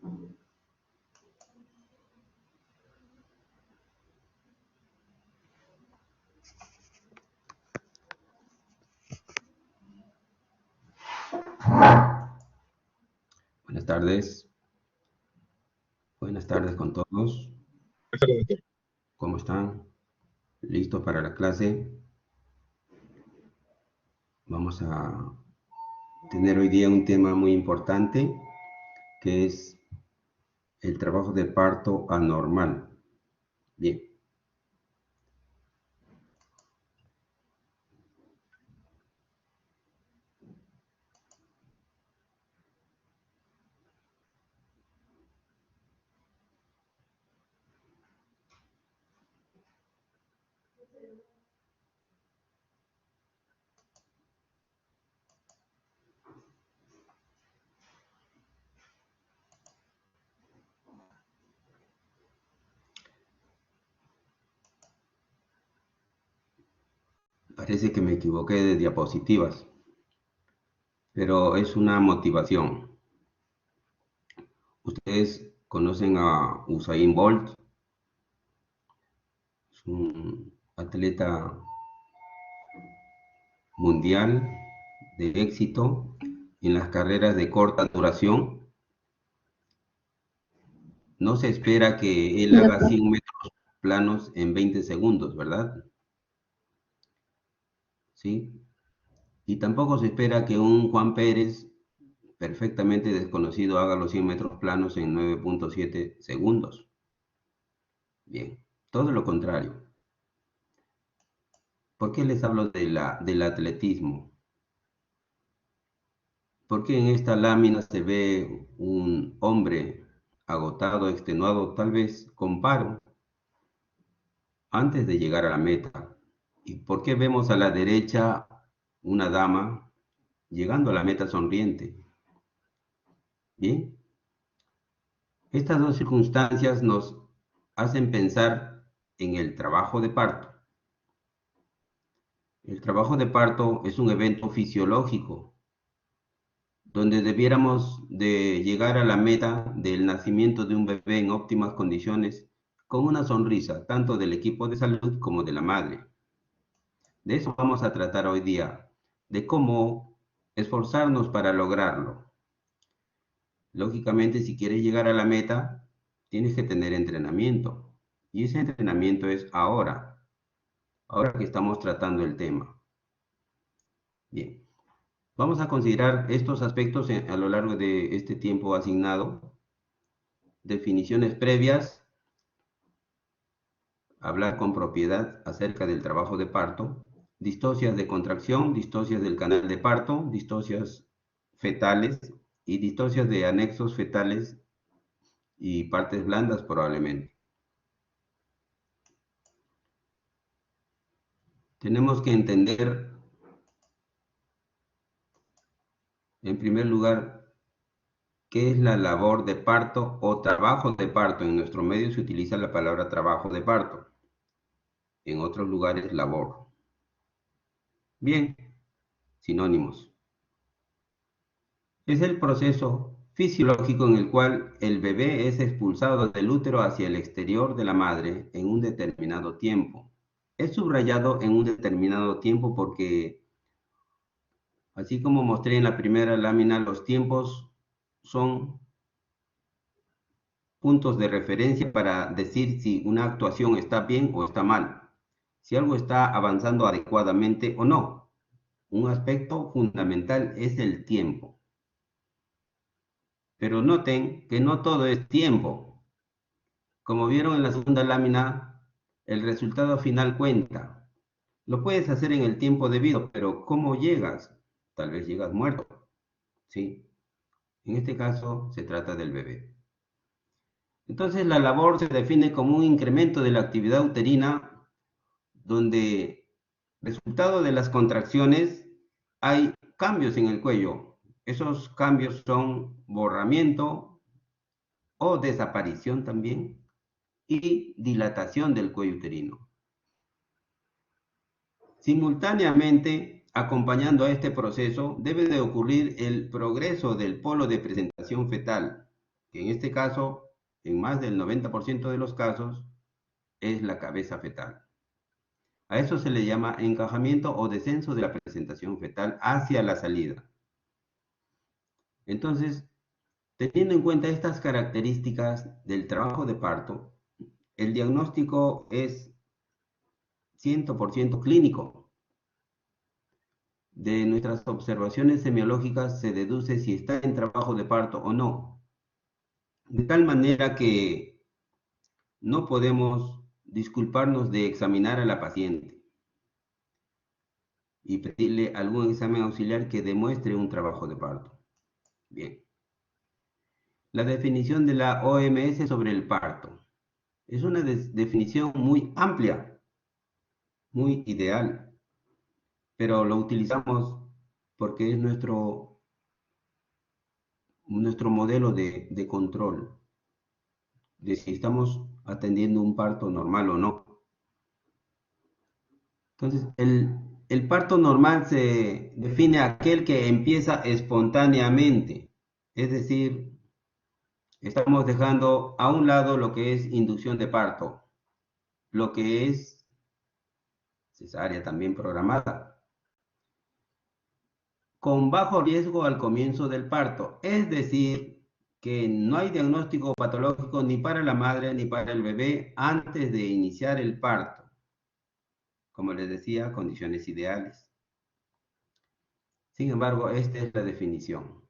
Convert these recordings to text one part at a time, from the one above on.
Buenas tardes. Buenas tardes con todos. ¿Cómo están? ¿Listos para la clase? Vamos a tener hoy día un tema muy importante, que es el trabajo de parto anormal. Bien. Parece que me equivoqué de diapositivas, pero es una motivación. Ustedes conocen a Usain Bolt, es un atleta mundial de éxito en las carreras de corta duración. No se espera que él haga 100 metros planos en 20 segundos, ¿verdad? ¿Sí? Y tampoco se espera que un Juan Pérez, perfectamente desconocido, haga los 100 metros planos en 9.7 segundos. Bien, todo lo contrario. ¿Por qué les hablo del atletismo? Porque en esta lámina se ve un hombre agotado, extenuado, tal vez con paro, antes de llegar a la meta. ¿Y por qué vemos a la derecha una dama llegando a la meta sonriente? Bien, estas dos circunstancias nos hacen pensar en el trabajo de parto. El trabajo de parto es un evento fisiológico donde debiéramos de llegar a la meta del nacimiento de un bebé en óptimas condiciones con una sonrisa, tanto del equipo de salud como de la madre. De eso vamos a tratar hoy día, de cómo esforzarnos para lograrlo. Lógicamente, si quieres llegar a la meta, tienes que tener entrenamiento. Y ese entrenamiento es ahora que estamos tratando el tema. Bien, vamos a considerar estos aspectos a lo largo de este tiempo asignado. Definiciones previas, hablar con propiedad acerca del trabajo de parto, distocias de contracción, distocias del canal de parto, distocias fetales y distocias de anexos fetales y partes blandas probablemente. Tenemos que entender, en primer lugar, qué es la labor de parto o trabajo de parto. En nuestro medio se utiliza la palabra trabajo de parto, en otros lugares labor. Bien, sinónimos. Es el proceso fisiológico en el cual el bebé es expulsado del útero hacia el exterior de la madre en un determinado tiempo. Es subrayado en un determinado tiempo porque, así como mostré en la primera lámina, los tiempos son puntos de referencia para decir si una actuación está bien o está mal, si algo está avanzando adecuadamente o no. Un aspecto fundamental es el tiempo. Pero noten que no todo es tiempo. Como vieron en la segunda lámina, el resultado final cuenta. Lo puedes hacer en el tiempo debido, pero ¿cómo llegas? Tal vez llegas muerto. Sí. En este caso se trata del bebé. Entonces la labor se define como un incremento de la actividad uterina donde, resultado de las contracciones, hay cambios en el cuello. Esos cambios son borramiento o desaparición también y dilatación del cuello uterino. Simultáneamente, acompañando a este proceso, debe de ocurrir el progreso del polo de presentación fetal, que en este caso, en más del 90% de los casos, es la cabeza fetal. A eso se le llama encajamiento o descenso de la presentación fetal hacia la salida. Entonces, teniendo en cuenta estas características del trabajo de parto, el diagnóstico es 100% clínico. De nuestras observaciones semiológicas se deduce si está en trabajo de parto o no. De tal manera que no podemos disculparnos de examinar a la paciente y pedirle algún examen auxiliar que demuestre un trabajo de parto. Bien. La definición de la OMS sobre el parto. Es una definición muy amplia, muy ideal, pero lo utilizamos porque es nuestro modelo de control, de si estamos atendiendo un parto normal o no. Entonces, el parto normal se define aquel que empieza espontáneamente, es decir, estamos dejando a un lado lo que es inducción de parto, lo que es cesárea también programada, con bajo riesgo al comienzo del parto, es decir, que no hay diagnóstico patológico ni para la madre ni para el bebé antes de iniciar el parto. Como les decía, condiciones ideales. Sin embargo, esta es la definición.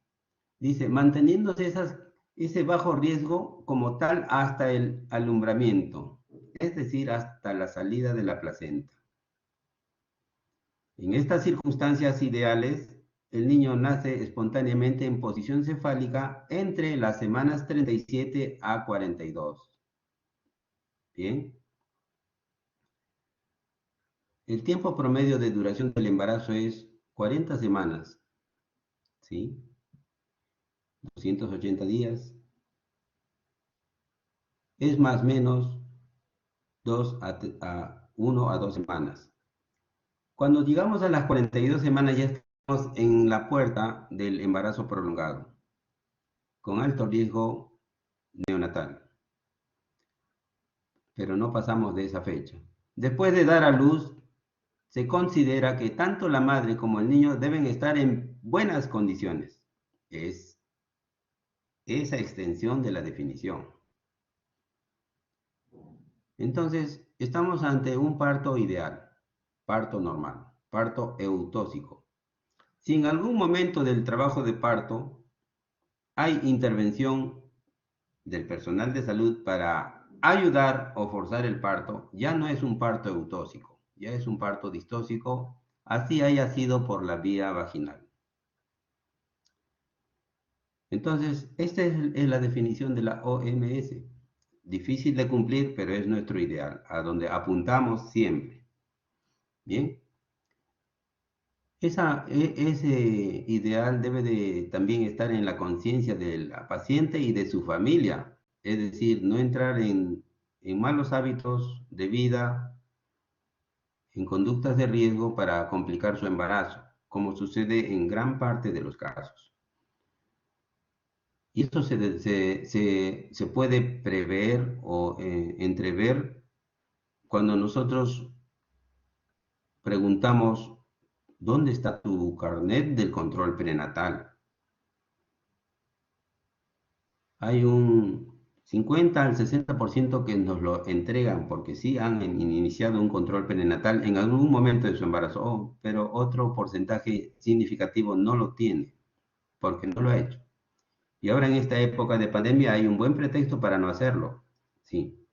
Dice, manteniéndose ese bajo riesgo como tal hasta el alumbramiento, es decir, hasta la salida de la placenta. En estas circunstancias ideales, el niño nace espontáneamente en posición cefálica entre las semanas 37 a 42. Bien. El tiempo promedio de duración del embarazo es 40 semanas, ¿sí? 280 días. Es más o menos 1 a 2 semanas. Cuando llegamos a las 42 semanas ya estamos en la puerta del embarazo prolongado, con alto riesgo neonatal, pero no pasamos de esa fecha. Después de dar a luz, se considera que tanto la madre como el niño deben estar en buenas condiciones. Es esa extensión de la definición. Entonces, estamos ante un parto ideal, parto normal, parto eutóxico. Si en algún momento del trabajo de parto hay intervención del personal de salud para ayudar o forzar el parto, ya no es un parto eutóxico, ya es un parto distóxico, así haya sido por la vía vaginal. Entonces, esta es la definición de la OMS. Difícil de cumplir, pero es nuestro ideal, a donde apuntamos siempre. Bien. Ese ideal debe de también estar en la conciencia del paciente y de su familia, es decir, no entrar en malos hábitos de vida, en conductas de riesgo para complicar su embarazo, como sucede en gran parte de los casos. Y esto se puede prever o entrever cuando nosotros preguntamos, ¿dónde está tu carnet del control prenatal? Hay un 50 al 60% que nos lo entregan porque sí han iniciado un control prenatal en algún momento de su embarazo, pero otro porcentaje significativo no lo tiene porque no lo ha hecho. Y ahora en esta época de pandemia hay un buen pretexto para no hacerlo. Sí,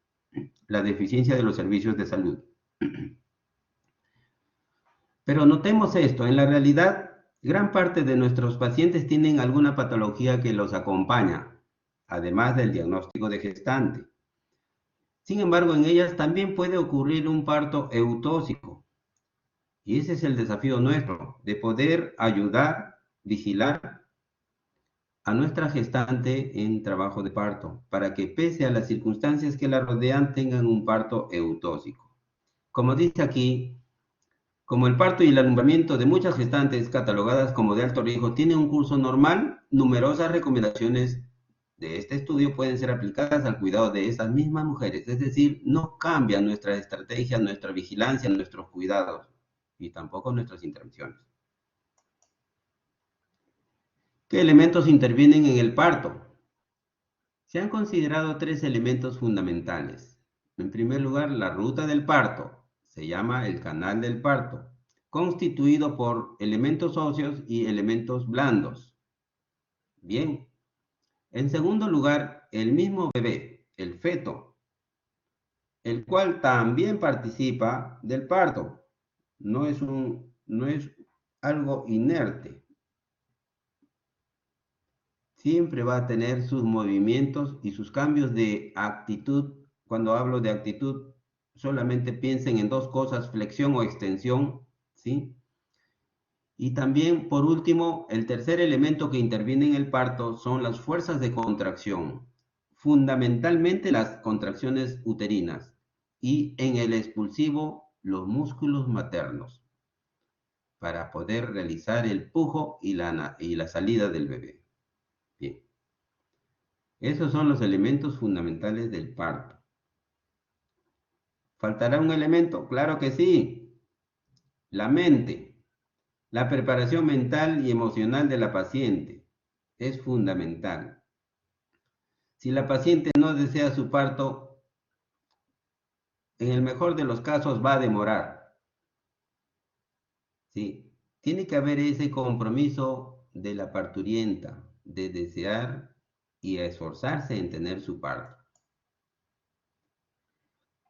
la deficiencia de los servicios de salud. Pero notemos esto, en la realidad, gran parte de nuestros pacientes tienen alguna patología que los acompaña, además del diagnóstico de gestante. Sin embargo, en ellas también puede ocurrir un parto eutóxico. Y ese es el desafío nuestro, de poder ayudar, vigilar a nuestra gestante en trabajo de parto, para que pese a las circunstancias que la rodean, tengan un parto eutóxico. Como dice aquí, como el parto y el alumbramiento de muchas gestantes catalogadas como de alto riesgo tiene un curso normal, numerosas recomendaciones de este estudio pueden ser aplicadas al cuidado de esas mismas mujeres. Es decir, no cambian nuestras estrategias, nuestra vigilancia, nuestros cuidados y tampoco nuestras intervenciones. ¿Qué elementos intervienen en el parto? Se han considerado tres elementos fundamentales. En primer lugar, la ruta del parto, se llama el canal del parto, constituido por elementos óseos y elementos blandos. Bien. En segundo lugar, el mismo bebé, el feto, el cual también participa del parto. No es algo inerte. Siempre va a tener sus movimientos y sus cambios de actitud. Cuando hablo de actitud, solamente piensen en dos cosas, flexión o extensión, ¿sí? Y también, por último, el tercer elemento que interviene en el parto son las fuerzas de contracción, fundamentalmente las contracciones uterinas y en el expulsivo los músculos maternos para poder realizar el pujo y la salida del bebé. Bien, esos son los elementos fundamentales del parto. ¿Faltará un elemento? Claro que sí, la mente. La preparación mental y emocional de la paciente es fundamental. Si la paciente no desea su parto, en el mejor de los casos va a demorar. ¿Sí? Tiene que haber ese compromiso de la parturienta, de desear y esforzarse en tener su parto.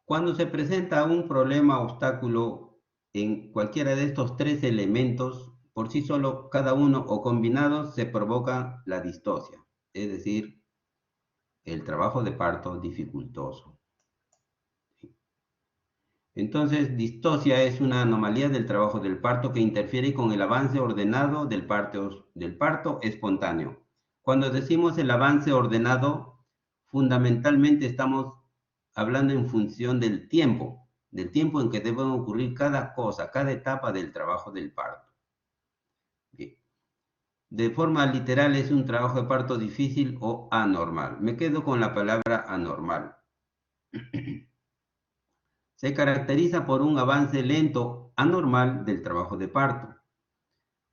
Cuando se presenta un problema, obstáculo en cualquiera de estos tres elementos, por sí solo, cada uno o combinados, se provoca la distocia, es decir, el trabajo de parto dificultoso. Entonces, distocia es una anomalía del trabajo del parto que interfiere con el avance ordenado del parto espontáneo. Cuando decimos el avance ordenado, fundamentalmente estamos hablando en función del tiempo en que debe ocurrir cada cosa, cada etapa del trabajo del parto. Bien. De forma literal es un trabajo de parto difícil o anormal. Me quedo con la palabra anormal. Se caracteriza por un avance lento, anormal del trabajo de parto.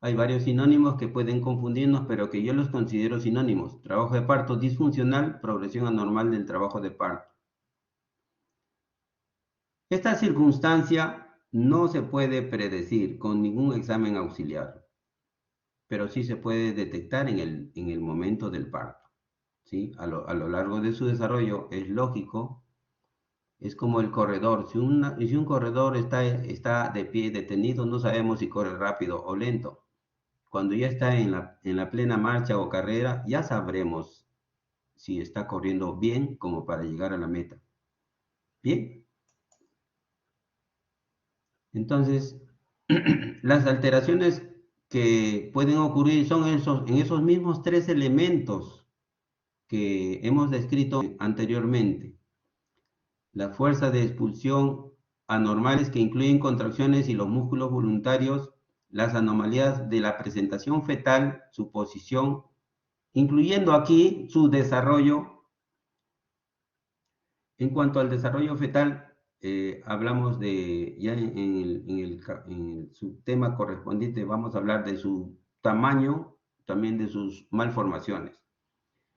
Hay varios sinónimos que pueden confundirnos, pero que yo los considero sinónimos. Trabajo de parto disfuncional, progresión anormal del trabajo de parto. Esta circunstancia no se puede predecir con ningún examen auxiliar, pero sí se puede detectar en el momento del parto. ¿Sí? A lo largo de su desarrollo es lógico. Es como el corredor. Si un corredor está de pie detenido, no sabemos si corre rápido o lento. Cuando ya está en la plena marcha o carrera, ya sabremos si está corriendo bien como para llegar a la meta. Bien. Entonces, las alteraciones que pueden ocurrir son en esos mismos tres elementos que hemos descrito anteriormente. La fuerza de expulsión anormales que incluyen contracciones y los músculos voluntarios, las anomalías de la presentación fetal, su posición, incluyendo aquí su desarrollo. En cuanto al desarrollo fetal, hablamos de, ya en su tema correspondiente, vamos a hablar de su tamaño, también de sus malformaciones.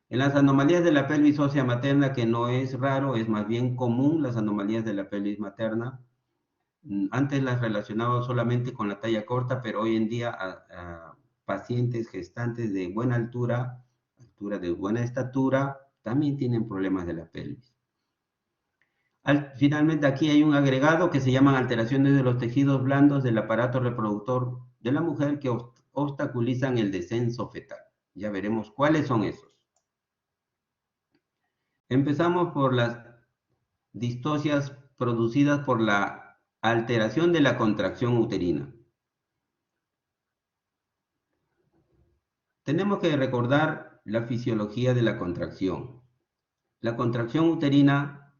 En las anomalías de la pelvis ósea materna, que no es raro, es más bien común las anomalías de la pelvis materna. Antes las relacionaba solamente con la talla corta, pero hoy en día a pacientes gestantes de buena altura de buena estatura, también tienen problemas de la pelvis. Finalmente aquí hay un agregado que se llaman alteraciones de los tejidos blandos del aparato reproductor de la mujer que obstaculizan el descenso fetal. Ya veremos cuáles son esos. Empezamos por las distocias producidas por la alteración de la contracción uterina. Tenemos que recordar la fisiología de la contracción. La contracción uterina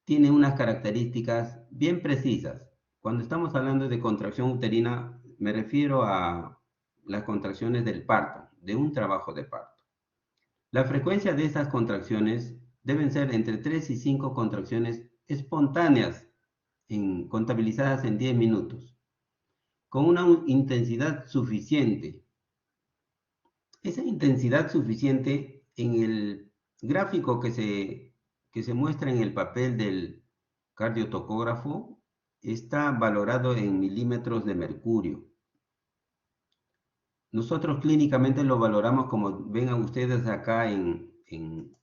tiene unas características bien precisas. Cuando estamos hablando de contracción uterina, me refiero a las contracciones del parto, de un trabajo de parto. La frecuencia de estas contracciones deben ser entre 3 y 5 contracciones espontáneas contabilizadas en 10 minutos, con una intensidad suficiente. Esa intensidad suficiente en el gráfico que se muestra en el papel del cardiotocógrafo está valorado en milímetros de mercurio. Nosotros clínicamente lo valoramos como ven a ustedes acá en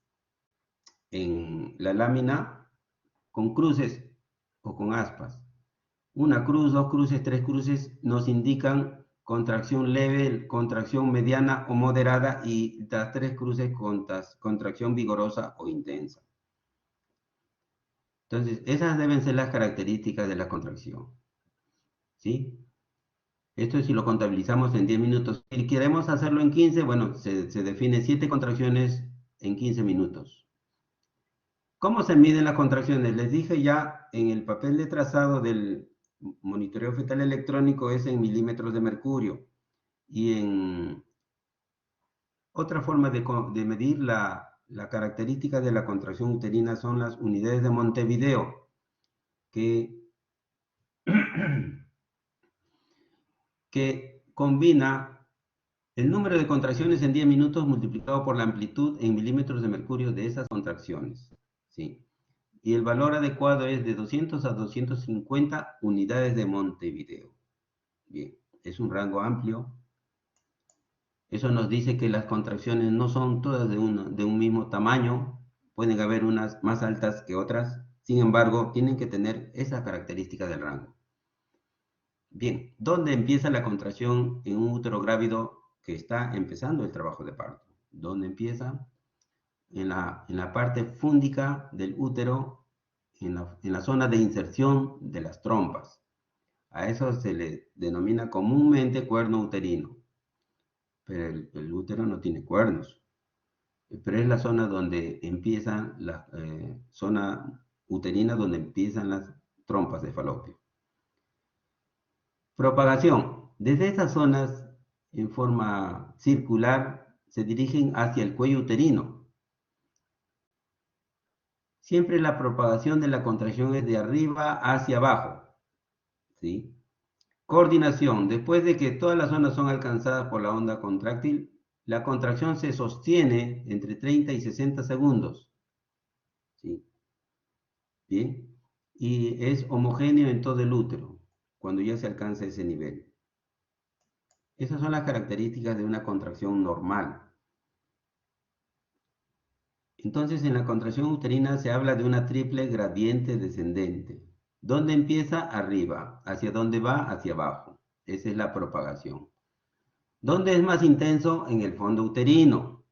la lámina con cruces o con aspas. Una cruz, dos cruces, tres cruces nos indican contracción leve, contracción mediana o moderada y las tres cruces contracción vigorosa o intensa. Entonces, esas deben ser las características de la contracción. ¿Sí? Esto es si lo contabilizamos en 10 minutos. Si queremos hacerlo en 15, bueno, se define 7 contracciones en 15 minutos. ¿Cómo se miden las contracciones? Les dije ya en el papel de trazado del monitoreo fetal electrónico es en milímetros de mercurio. Y en otra forma de medir la característica de la contracción uterina son las unidades de Montevideo, que, que combina el número de contracciones en 10 minutos multiplicado por la amplitud en milímetros de mercurio de esas contracciones. ¿Sí? Y el valor adecuado es de 200 a 250 unidades de Montevideo. Bien, es un rango amplio. Eso nos dice que las contracciones no son todas de un mismo tamaño, pueden haber unas más altas que otras, sin embargo, tienen que tener esa característica del rango. Bien, ¿dónde empieza la contracción en un útero grávido que está empezando el trabajo de parto? ¿Dónde empieza? En la parte fúndica del útero, en la zona de inserción de las trompas. A eso se le denomina comúnmente cuerno uterino. Pero el útero no tiene cuernos, pero es la zona donde empieza la zona uterina donde empiezan las trompas de falopio. Propagación. Desde estas zonas, en forma circular, se dirigen hacia el cuello uterino. Siempre la propagación de la contracción es de arriba hacia abajo. ¿Sí? Coordinación. Después de que todas las zonas son alcanzadas por la onda contráctil, la contracción se sostiene entre 30 y 60 segundos. ¿Sí? Bien. Y es homogéneo en todo el útero, cuando ya se alcanza ese nivel. Esas son las características de una contracción normal. Entonces, en la contracción uterina se habla de una triple gradiente descendente. ¿Dónde empieza? Arriba. ¿Hacia dónde va? Hacia abajo. Esa es la propagación. ¿Dónde es más intenso? En el fondo uterino.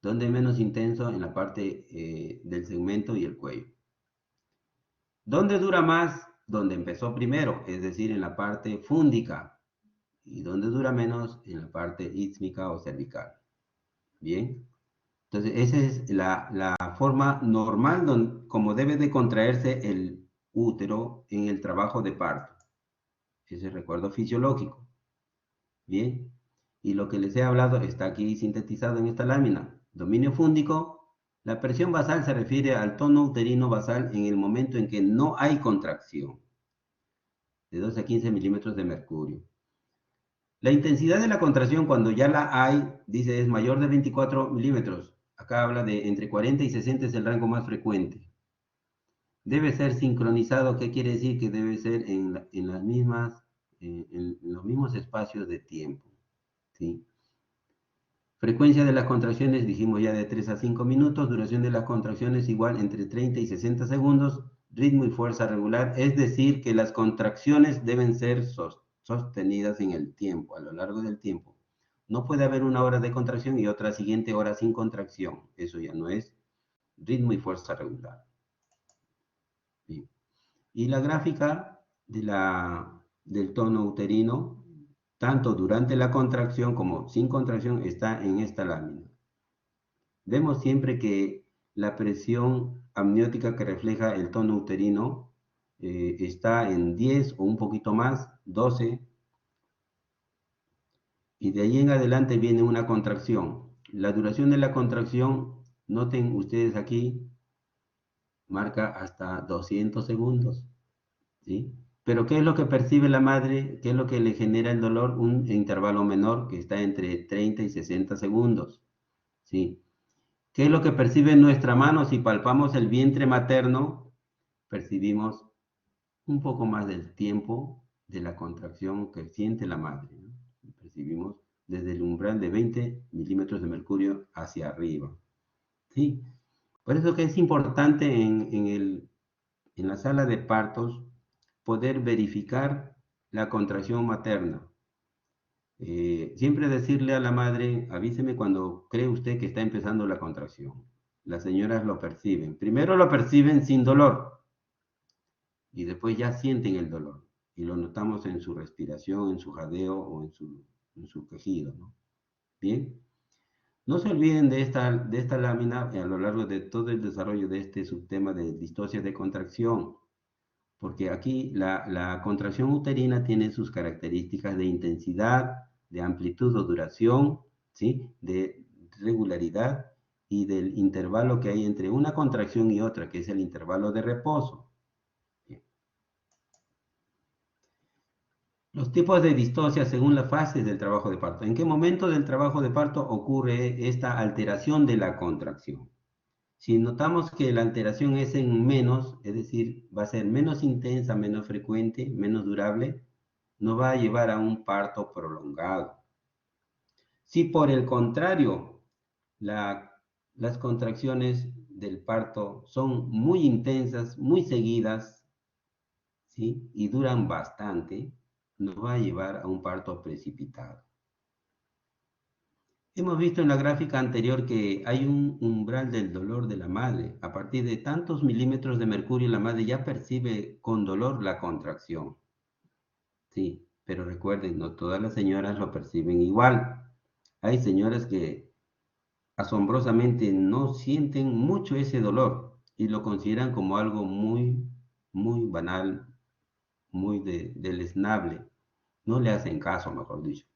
¿Dónde es menos intenso? En la parte del segmento y el cuello. ¿Dónde dura más? Donde empezó primero, es decir, en la parte fúndica. Y donde dura menos, en la parte ísmica o cervical. Bien. Entonces, esa es la forma normal como debe de contraerse el útero en el trabajo de parto. Ese recuerdo fisiológico. Bien. Y lo que les he hablado está aquí sintetizado en esta lámina. Dominio fúndico. La presión basal se refiere al tono uterino basal en el momento en que no hay contracción. De 12 a 15 milímetros de mercurio. La intensidad de la contracción cuando ya la hay, dice, es mayor de 24 milímetros. Acá habla de entre 40 y 60 es el rango más frecuente. Debe ser sincronizado, ¿qué quiere decir? Que debe ser en las mismas, en los mismos espacios de tiempo. ¿Sí? Frecuencia de las contracciones, dijimos ya de 3 a 5 minutos. Duración de las contracciones igual entre 30 y 60 segundos. Ritmo y fuerza regular, es decir, que las contracciones deben ser sostenidas en el tiempo, a lo largo del tiempo. No puede haber una hora de contracción y otra siguiente hora sin contracción. Eso ya no es ritmo y fuerza regular. Bien. Y la gráfica del tono uterino, tanto durante la contracción como sin contracción, está en esta lámina. Vemos siempre que la presión amniótica que refleja el tono uterino está en 10 o un poquito más, 12, y de ahí en adelante viene una contracción. La duración de la contracción, noten ustedes aquí, marca hasta 200 segundos, ¿sí? Pero ¿qué es lo que percibe la madre? ¿Qué es lo que le genera el dolor? Un intervalo menor que está entre 30 y 60 segundos, ¿sí? ¿Qué es lo que percibe nuestra mano si palpamos el vientre materno? Percibimos un poco más del tiempo de la contracción que siente la madre, ¿no? Percibimos desde el umbral de 20 milímetros de mercurio hacia arriba, ¿sí? Por eso que es importante en la sala de partos poder verificar la contracción materna. Siempre decirle a la madre, avíseme cuando cree usted que está empezando la contracción. Las señoras lo perciben. Primero lo perciben sin dolor y después ya sienten el dolor. Y lo notamos en su respiración, en su jadeo o en su quejido, ¿no? Bien. No se olviden de esta lámina a lo largo de todo el desarrollo de este subtema de distosia de contracción, porque aquí la contracción uterina tiene sus características de intensidad, de amplitud o duración, ¿sí? De regularidad y del intervalo que hay entre una contracción y otra, que es el intervalo de reposo. Bien. Los tipos de distosia según las fases del trabajo de parto. ¿En qué momento del trabajo de parto ocurre esta alteración de la contracción? Si notamos que la alteración es en menos, es decir, va a ser menos intensa, menos frecuente, menos durable, nos va a llevar a un parto prolongado. Si por el contrario, las contracciones del parto son muy intensas, muy seguidas, ¿sí? Y duran bastante, nos va a llevar a un parto precipitado. Hemos visto en la gráfica anterior que hay un umbral del dolor de la madre. A partir de tantos milímetros de mercurio, la madre ya percibe con dolor la contracción. Sí, pero recuerden, no todas las señoras lo perciben igual. Hay señoras que asombrosamente no sienten mucho ese dolor y lo consideran como algo muy, muy banal, muy deleznable. No le hacen caso, mejor dicho.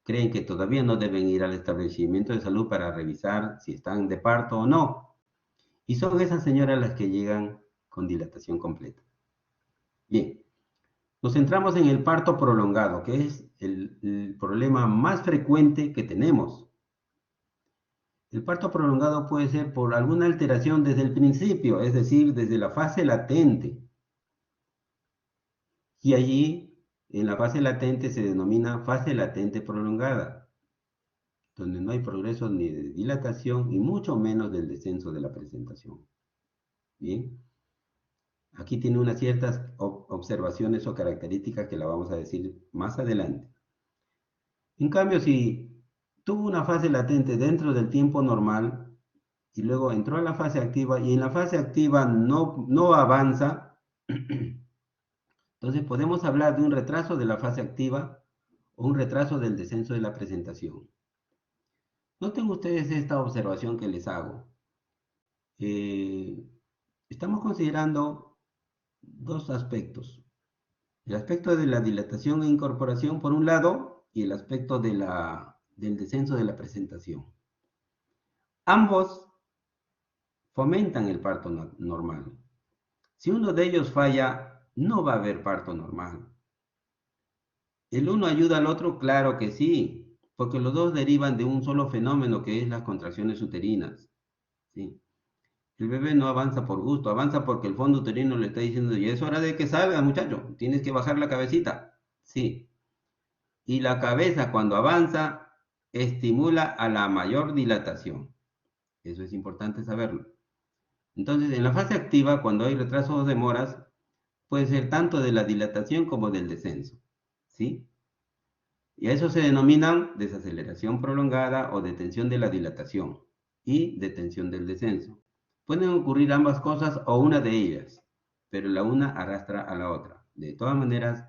Creen que todavía no deben ir al establecimiento de salud para revisar si están de parto o no. Y son esas señoras las que llegan con dilatación completa. Bien, nos centramos en el parto prolongado, que es el problema más frecuente que tenemos. El parto prolongado puede ser por alguna alteración desde el principio, es decir, desde la fase latente. Y allí, en la fase latente, se denomina fase latente prolongada, donde no hay progreso ni de dilatación y mucho menos del descenso de la presentación. Bien, aquí tiene unas ciertas observaciones o características que la vamos a decir más adelante. En cambio, si tuvo una fase latente dentro del tiempo normal y luego entró a la fase activa y en la fase activa no avanza, entonces podemos hablar de un retraso de la fase activa o un retraso del descenso de la presentación. Noten ustedes esta observación que les hago. Eh, Estamos considerando dos aspectos. El aspecto de la dilatación e incorporación por un lado y el aspecto del descenso de la presentación. Ambos fomentan el parto normal. Si uno de ellos falla, no va a haber parto normal. ¿El uno ayuda al otro? Claro que sí, porque los dos derivan de un solo fenómeno que es las contracciones uterinas. ¿Sí? El bebé no avanza por gusto, avanza porque el fondo uterino le está diciendo, ya es hora de que salga, muchacho, tienes que bajar la cabecita. Sí. Y la cabeza cuando avanza estimula a la mayor dilatación. Eso es importante saberlo. Entonces, en la fase activa, cuando hay retrasos o demoras, puede ser tanto de la dilatación como del descenso. ¿Sí? Y a eso se denominan desaceleración prolongada o detención de la dilatación y detención del descenso. Pueden ocurrir ambas cosas o una de ellas, pero la una arrastra a la otra. De todas maneras,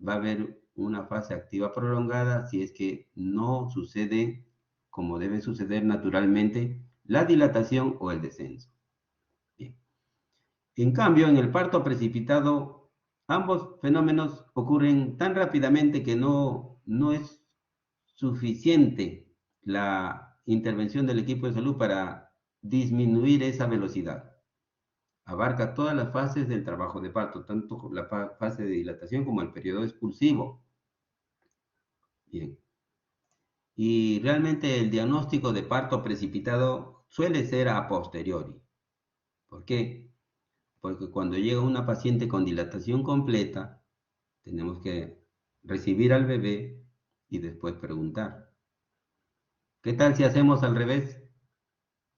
va a haber una fase activa prolongada si es que no sucede como debe suceder naturalmente la dilatación o el descenso. Bien. En cambio, en el parto precipitado, ambos fenómenos ocurren tan rápidamente que no es suficiente la intervención del equipo de salud para disminuir esa velocidad. Abarca todas las fases del trabajo de parto, tanto la fase de dilatación como el periodo expulsivo. Bien. Y realmente el diagnóstico de parto precipitado suele ser a posteriori. ¿Por qué? Porque cuando llega una paciente con dilatación completa, tenemos que recibir al bebé y después preguntar. ¿Qué tal si hacemos al revés?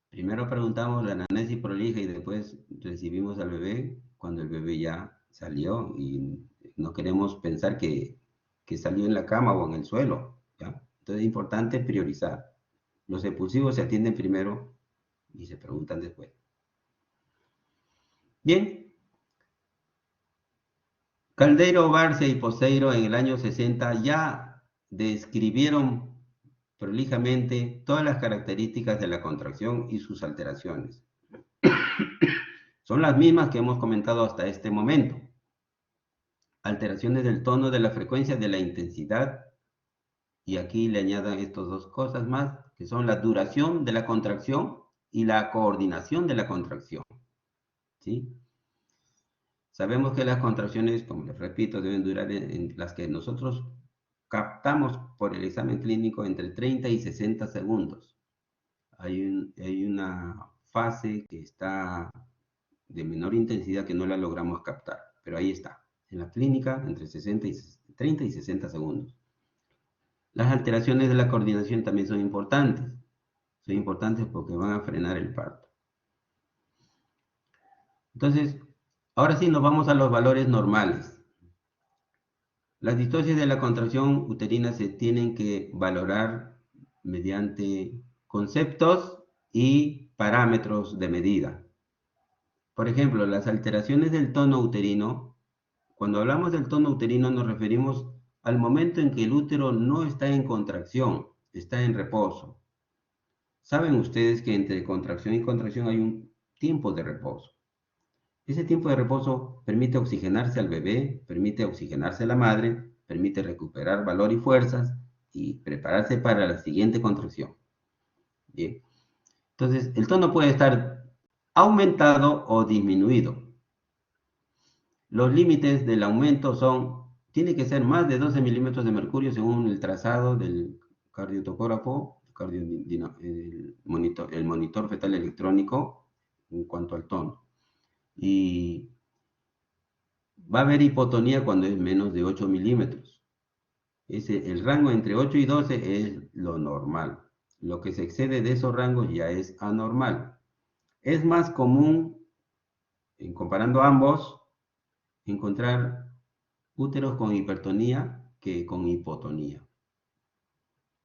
Primero preguntamos la anamnesis prolija y después recibimos al bebé cuando el bebé ya salió y no queremos pensar que salió en la cama o en el suelo, ¿ya? Entonces es importante priorizar. Los expulsivos se atienden primero y se preguntan después. Bien, Caldeiro, Barcia y Poseiro en el año 60 ya describieron prolijamente todas las características de la contracción y sus alteraciones. Son las mismas que hemos comentado hasta este momento. Alteraciones del tono, de la frecuencia, de la intensidad, y aquí le añadan estas dos cosas más, que son la duración de la contracción y la coordinación de la contracción, ¿sí? Sabemos que las contracciones, como les repito, deben durar en las que nosotros captamos por el examen clínico entre 30 y 60 segundos. Hay una fase que está de menor intensidad que no la logramos captar, pero ahí está. En la clínica, entre 30 y 60 segundos. Las alteraciones de la coordinación también son importantes. Son importantes porque van a frenar el parto. Entonces, ahora sí nos vamos a los valores normales. Las distosis de la contracción uterina se tienen que valorar mediante conceptos y parámetros de medida. Por ejemplo, las alteraciones del tono uterino. Cuando hablamos del tono uterino nos referimos al momento en que el útero no está en contracción, está en reposo. Saben ustedes que entre contracción y contracción hay un tiempo de reposo. Ese tiempo de reposo permite oxigenarse al bebé, permite oxigenarse a la madre, permite recuperar valor y fuerzas y prepararse para la siguiente contracción. Bien. Entonces, el tono puede estar aumentado o disminuido. Los límites del aumento tiene que ser más de 12 milímetros de mercurio según el trazado del cardiotocógrafo, el monitor fetal electrónico en cuanto al tono. Y va a haber hipotonía cuando es menos de 8 milímetros. El rango entre 8 y 12 es lo normal. Lo que se excede de esos rangos ya es anormal. Es más común, en comparando ambos, encontrar úteros con hipertonía que con hipotonía.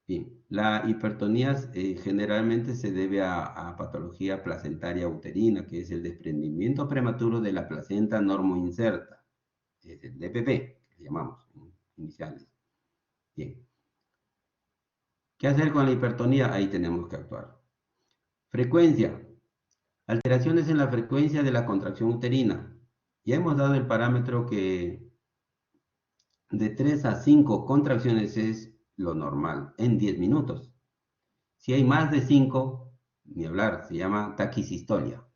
Bien, la hipertonía generalmente se debe a patología placentaria uterina, que es el desprendimiento prematuro de la placenta normoinserta, es el DPP, que le llamamos iniciales. Bien, ¿qué hacer con la hipertonía? Ahí tenemos que actuar. Frecuencia, alteraciones en la frecuencia de la contracción uterina. Ya hemos dado el parámetro que de 3 a 5 contracciones es lo normal en 10 minutos. Si hay más de 5, ni hablar, se llama taquisistolia.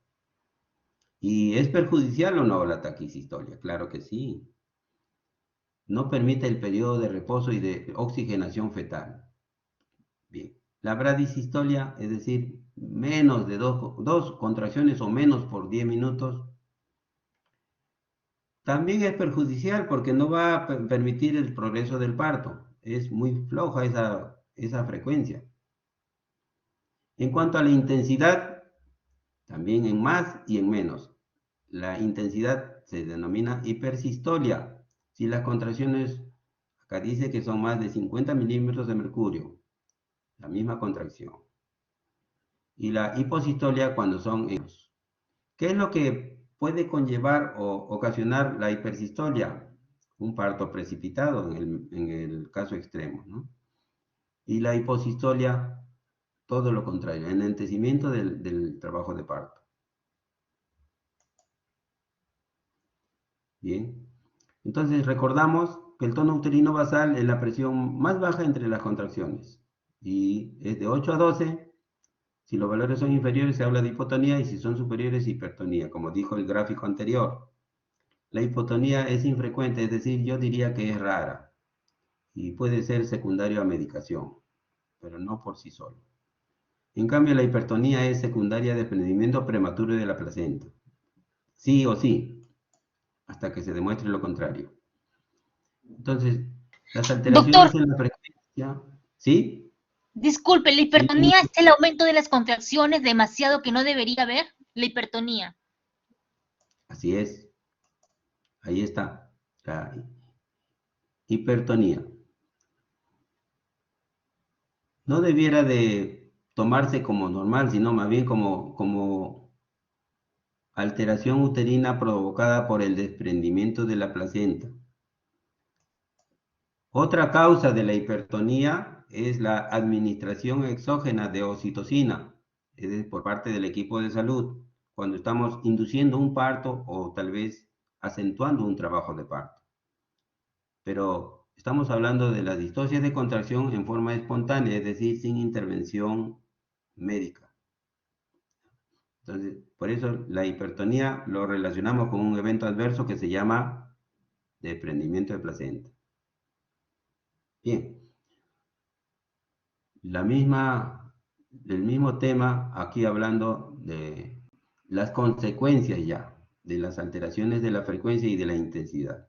¿Y es perjudicial o no la taquisistolia? Claro que sí. No permite el periodo de reposo y de oxigenación fetal. Bien. La bradisistolia, es decir, menos de dos contracciones o menos por 10 minutos, también es perjudicial porque no va a permitir el progreso del parto. Es muy floja esa frecuencia. En cuanto a la intensidad, también en más y en menos. La intensidad se denomina hipersistolia. Si las contracciones, acá dice que son más de 50 milímetros de mercurio, la misma contracción. Y la hiposistolia cuando son menos. ¿Qué es lo que puede conllevar o ocasionar la hipersistolia? Un parto precipitado en el caso extremo, ¿no? Y la hiposistolia, todo lo contrario, enlentecimiento del trabajo de parto. Bien. Entonces recordamos que el tono uterino basal es la presión más baja entre las contracciones y es de 8 a 12 Si los valores son inferiores se habla de hipotonía y si son superiores hipertonía, como dijo el gráfico anterior. La hipotonía es infrecuente, es decir, yo diría que es rara y puede ser secundario a medicación, pero no por sí solo. En cambio, la hipertonía es secundaria de desprendimiento prematuro de la placenta. Sí o sí, hasta que se demuestre lo contrario. Entonces, las Doctor, alteraciones en la frecuencia, ¿sí? disculpe, ¿la Sí, sí, hipertonía es el aumento de las contracciones demasiado que no debería haber? La hipertonía. así es, ahí está, la hipertonía. No debiera de tomarse como normal, sino más bien como alteración uterina provocada por el desprendimiento de la placenta. Otra causa de la hipertonía es la administración exógena de oxitocina, es decir, por parte del equipo de salud, cuando estamos induciendo un parto o tal vez acentuando un trabajo de parto. Pero estamos hablando de las distorsiones de contracción en forma espontánea, es decir, sin intervención médica. Entonces, por eso la hipertonía lo relacionamos con un evento adverso que se llama desprendimiento de placenta. Bien, la misma, el mismo tema aquí hablando de las consecuencias ya de las alteraciones de la frecuencia y de la intensidad.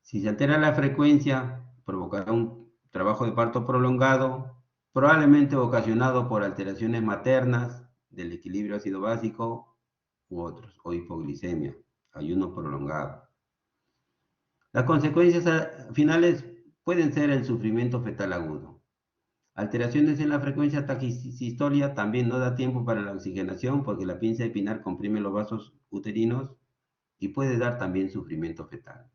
Si se altera la frecuencia, provocará un trabajo de parto prolongado, probablemente ocasionado por alteraciones maternas del equilibrio ácido básico u otros, o hipoglicemia, ayuno prolongado. Las consecuencias finales pueden ser el sufrimiento fetal agudo. Alteraciones en la frecuencia taquisistolia también no da tiempo para la oxigenación porque la pinza epinar comprime los vasos uterinos y puede dar también sufrimiento fetal.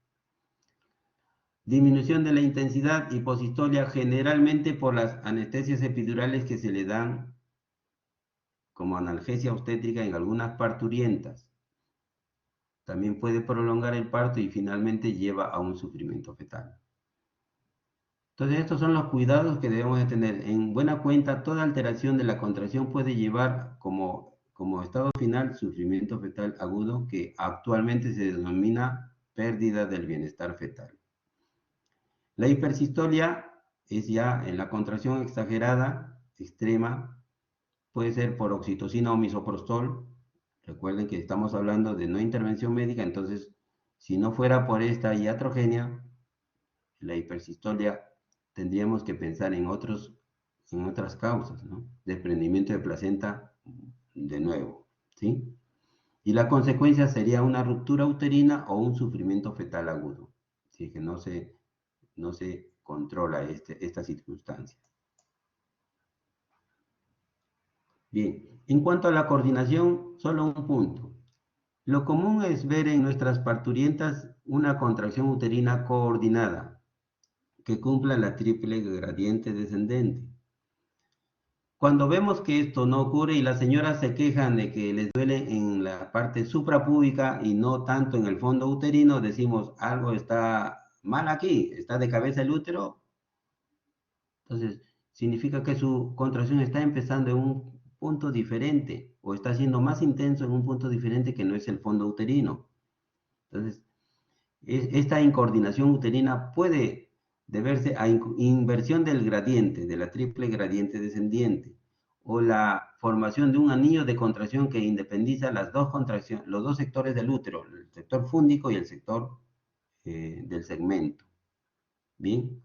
Disminución de la intensidad hiposistolia generalmente por las anestesias epidurales que se le dan como analgesia obstétrica en algunas parturientas. También puede prolongar el parto y finalmente lleva a un sufrimiento fetal. Entonces, estos son los cuidados que debemos de tener. En buena cuenta, toda alteración de la contracción puede llevar como estado final sufrimiento fetal agudo, que actualmente se denomina pérdida del bienestar fetal. La hipersistolia es ya en la contracción exagerada, extrema, puede ser por oxitocina o misoprostol. Recuerden que estamos hablando de no intervención médica, entonces, si no fuera por esta iatrogenia, la hipersistolia, tendríamos que pensar en otras causas, ¿no? Desprendimiento de placenta de nuevo, ¿sí? Y la consecuencia sería una ruptura uterina o un sufrimiento fetal agudo, si es que no se controla esta circunstancia. Bien, en cuanto a la coordinación, solo un punto. Lo común es ver en nuestras parturientas una contracción uterina coordinada, que cumpla la triple gradiente descendente. Cuando vemos que esto no ocurre y las señoras se quejan de que les duele en la parte suprapúbica y no tanto en el fondo uterino, decimos algo está mal aquí, está de cabeza el útero. Entonces, significa que su contracción está empezando en un punto diferente o está siendo más intenso en un punto diferente que no es el fondo uterino. Entonces, esta incoordinación uterina puede deberse a inversión del gradiente, de la triple gradiente descendiente, o la formación de un anillo de contracción que independiza las dos contracciones, los dos sectores del útero, el sector fúndico y el sector del segmento. Bien,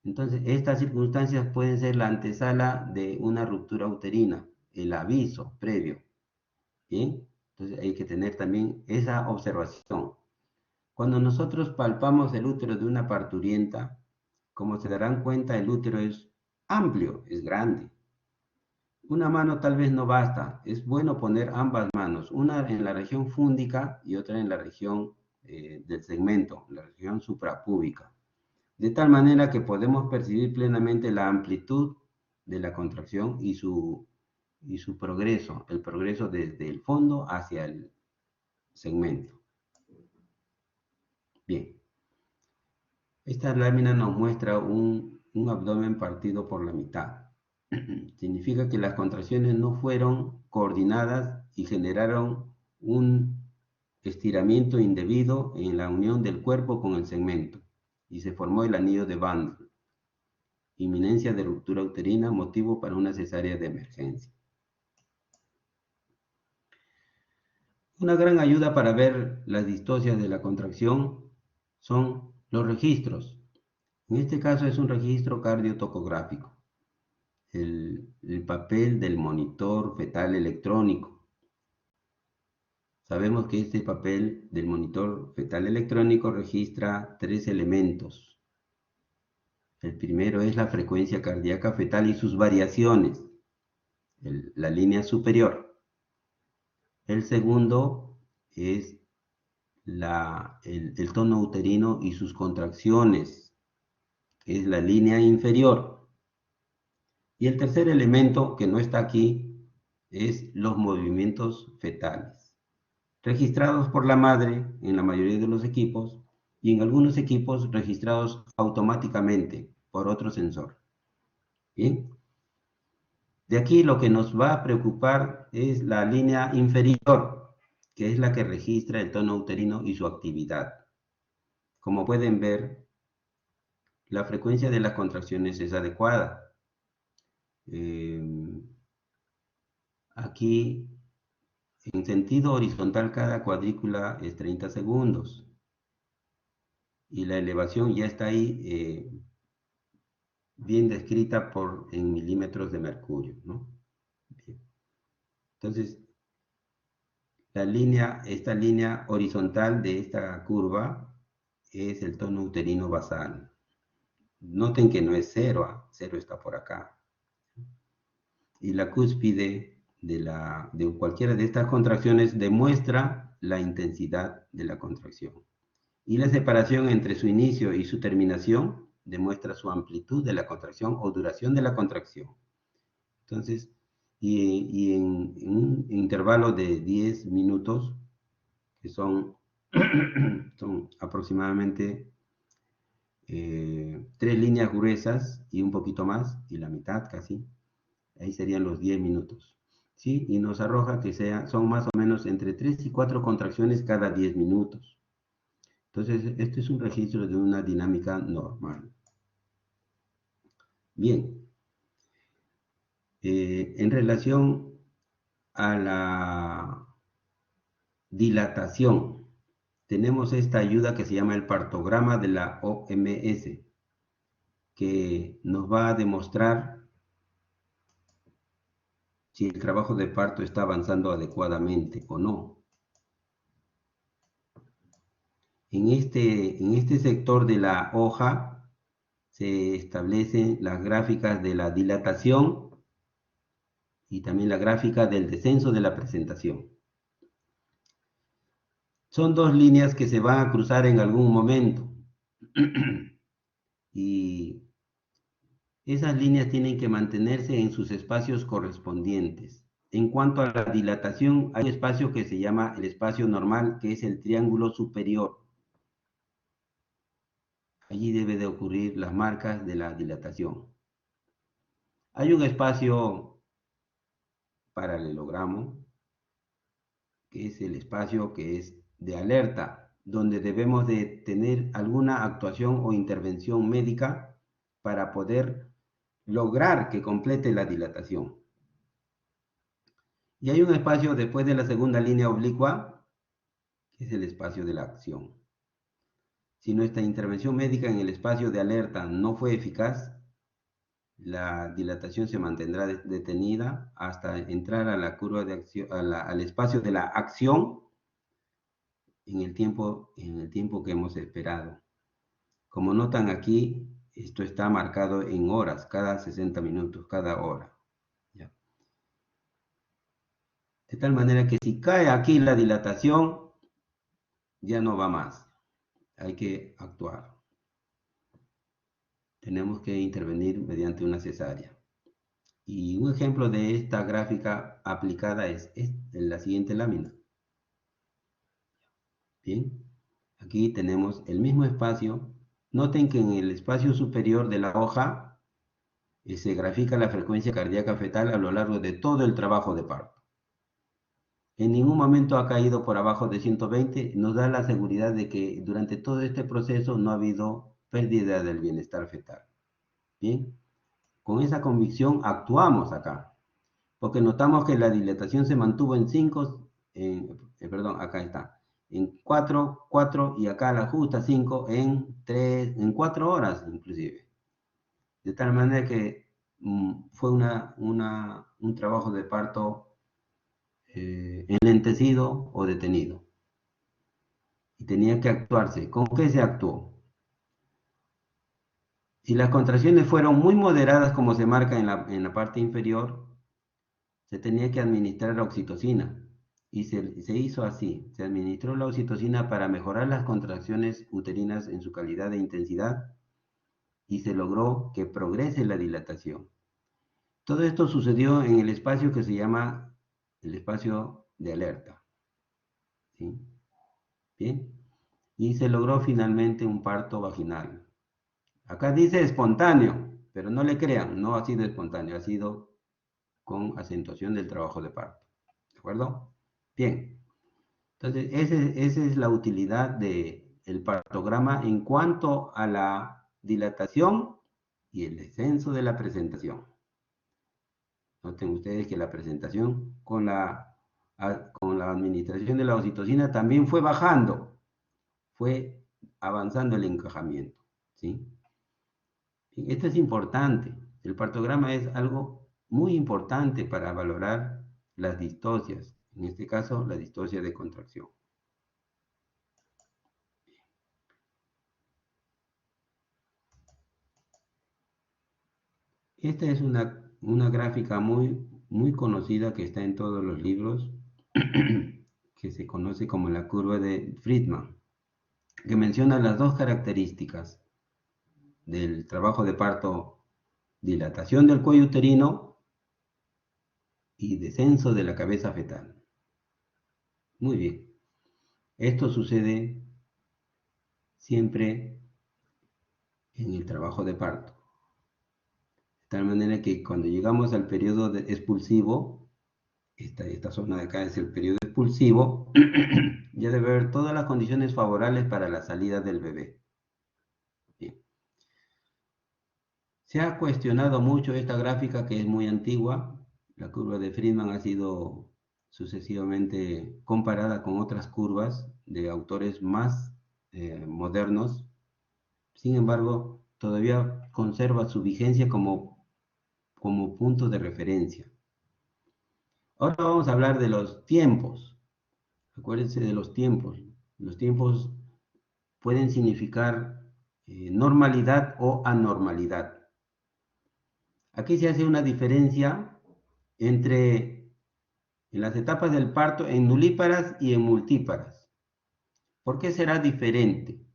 entonces estas circunstancias pueden ser la antesala de una ruptura uterina, el aviso previo. Bien, entonces hay que tener también esa observación. Cuando nosotros palpamos el útero de una parturienta, como se darán cuenta, el útero es amplio, es grande. Una mano tal vez no basta, es bueno poner ambas manos, una en la región fúndica y otra en la región del segmento, la región suprapúbica, de tal manera que podemos percibir plenamente la amplitud de la contracción y su progreso, el progreso desde el fondo hacia el segmento. Bien. Esta lámina nos muestra un abdomen partido por la mitad. significa que las contracciones no fueron coordinadas y generaron un estiramiento indebido en la unión del cuerpo con el segmento y se formó el anillo de Bandl. Inminencia de ruptura uterina, motivo para una cesárea de emergencia. Una gran ayuda para ver las distocias de la contracción son los registros. En este caso es un registro cardiotocográfico, el papel del monitor fetal electrónico. Sabemos que este papel del monitor fetal electrónico registra 3 elementos. El primero es la frecuencia cardíaca fetal y sus variaciones, la línea superior. El segundo es el tono uterino y sus contracciones, que es la línea inferior. Y el tercer elemento, que no está aquí, es los movimientos fetales, registrados por la madre en la mayoría de los equipos y en algunos equipos registrados automáticamente por otro sensor. ¿Bien? De aquí lo que nos va a preocupar es la línea inferior, que es la que registra el tono uterino y su actividad. Como pueden ver, la frecuencia de las contracciones es adecuada. Aquí, en sentido horizontal, cada cuadrícula es 30 segundos. Y la elevación ya está ahí bien descrita en milímetros de mercurio, ¿no? Bien. Entonces, esta línea horizontal de esta curva es el tono uterino basal. Noten que no es cero, cero está por acá. Y la cúspide de cualquiera de estas contracciones demuestra la intensidad de la contracción. Y la separación entre su inicio y su terminación demuestra su amplitud de la contracción o duración de la contracción. Entonces, y en un intervalo de 10 minutos, que son aproximadamente 3 líneas gruesas y un poquito más, y la mitad casi, ahí serían los 10 minutos. ¿Sí? Y nos arroja que son más o menos entre 3 y 4 contracciones cada 10 minutos. Entonces, este es un registro de una dinámica normal. Bien, en relación a la dilatación, tenemos esta ayuda que se llama el partograma de la OMS, que nos va a demostrar si el trabajo de parto está avanzando adecuadamente o no. En este sector de la hoja se establecen las gráficas de la dilatación y también la gráfica del descenso de la presentación. Son dos líneas que se van a cruzar en algún momento. Y esas líneas tienen que mantenerse en sus espacios correspondientes. En cuanto a la dilatación, hay un espacio que se llama el espacio normal, que es el triángulo superior. Allí debe de ocurrir las marcas de la dilatación. Hay un espacio paralelogramo, que es el espacio que es de alerta, donde debemos de tener alguna actuación o intervención médica para poder lograr que complete la dilatación. Y hay un espacio después de la segunda línea oblicua, que es el espacio de la acción. Si nuestra intervención médica en el espacio de alerta no fue eficaz, la dilatación se mantendrá detenida hasta entrar a la curva de acción, al espacio de la acción en el tiempo que hemos esperado. Como notan aquí, esto está marcado en horas, cada 60 minutos, cada hora. ¿Ya? De tal manera que si cae aquí la dilatación, ya no va más. Hay que actuar. Tenemos que intervenir mediante una cesárea. Y un ejemplo de esta gráfica aplicada es en la siguiente lámina. Bien, aquí tenemos el mismo espacio. Noten que en el espacio superior de la hoja y se grafica la frecuencia cardíaca fetal a lo largo de todo el trabajo de parto. En ningún momento ha caído por abajo de 120, nos da la seguridad de que durante todo este proceso no ha habido pérdida del bienestar fetal. Bien, con esa convicción actuamos acá, porque notamos que la dilatación se mantuvo en 5, perdón, acá está, en 4, 4 y acá la justa 5 en 3, en 4 horas inclusive. De tal manera que fue un trabajo de parto enlentecido o detenido. Y tenía que actuarse. ¿Con qué se actuó? Si las contracciones fueron muy moderadas, como se marca en la parte inferior, se tenía que administrar la oxitocina. Y se hizo así. Se administró la oxitocina para mejorar las contracciones uterinas en su calidad e intensidad y se logró que progrese la dilatación. Todo esto sucedió en el espacio que se llama el espacio de alerta. ¿Sí? Bien. Y se logró finalmente un parto vaginal. Acá dice espontáneo, pero no le crean, no ha sido espontáneo, ha sido con acentuación del trabajo de parto. ¿De acuerdo? Bien. Entonces, esa es la utilidad del partograma en cuanto a la dilatación y el descenso de la presentación. Noten ustedes que la presentación con la administración de la oxitocina también fue bajando, fue avanzando el encajamiento. ¿Sí? Esto es importante. El partograma es algo muy importante para valorar las distocias, en este caso la distocia de contracción. Esta es una gráfica muy conocida que está en todos los libros, que se conoce como la curva de Friedman, que menciona las dos características del trabajo de parto: dilatación del cuello uterino y descenso de la cabeza fetal. Muy bien. Esto sucede siempre en el trabajo de parto. De tal manera que cuando llegamos al periodo expulsivo, esta zona de acá es el periodo expulsivo, ya debe haber todas las condiciones favorables para la salida del bebé. Bien. Se ha cuestionado mucho esta gráfica, que es muy antigua. La curva de Friedman ha sido sucesivamente comparada con otras curvas de autores más modernos. Sin embargo, todavía conserva su vigencia como punto de referencia. Ahora vamos a hablar de los tiempos. Acuérdense de los tiempos. Los tiempos pueden significar normalidad o anormalidad. Aquí se hace una diferencia entre en las etapas del parto en nulíparas y en multíparas. ¿Por qué será diferente?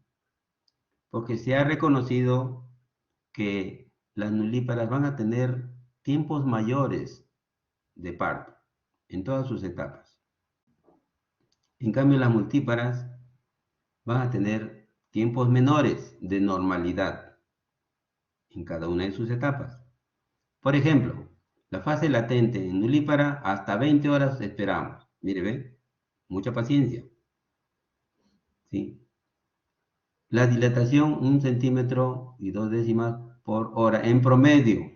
Porque se ha reconocido que las nulíparas van a tener tiempos mayores de parto en todas sus etapas. En cambio, las multíparas van a tener tiempos menores de normalidad en cada una de sus etapas. Por ejemplo, la fase latente en nulípara, hasta 20 horas esperamos. Mire, ve, mucha paciencia. ¿Sí? La dilatación, 1 centímetro y 2 décimas por hora en promedio.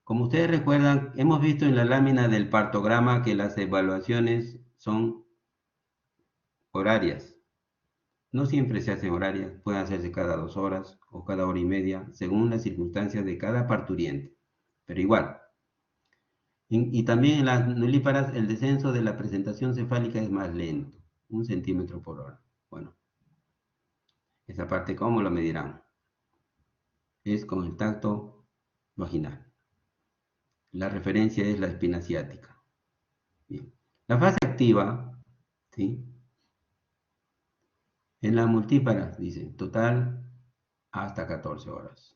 Como ustedes recuerdan, hemos visto en la lámina del partograma que las evaluaciones son horarias. No siempre se hacen horarias, pueden hacerse cada 2 horas o cada hora y media, según las circunstancias de cada parturiente. Pero igual. Y también en las nulíparas el descenso de la presentación cefálica es más lento, 1 centímetro por hora. Bueno, esa parte, ¿cómo lo medirán? Es con el tacto vaginal. La referencia es la espina ciática. Bien. La fase activa, ¿sí? En la multípara, dice, total hasta 14 horas.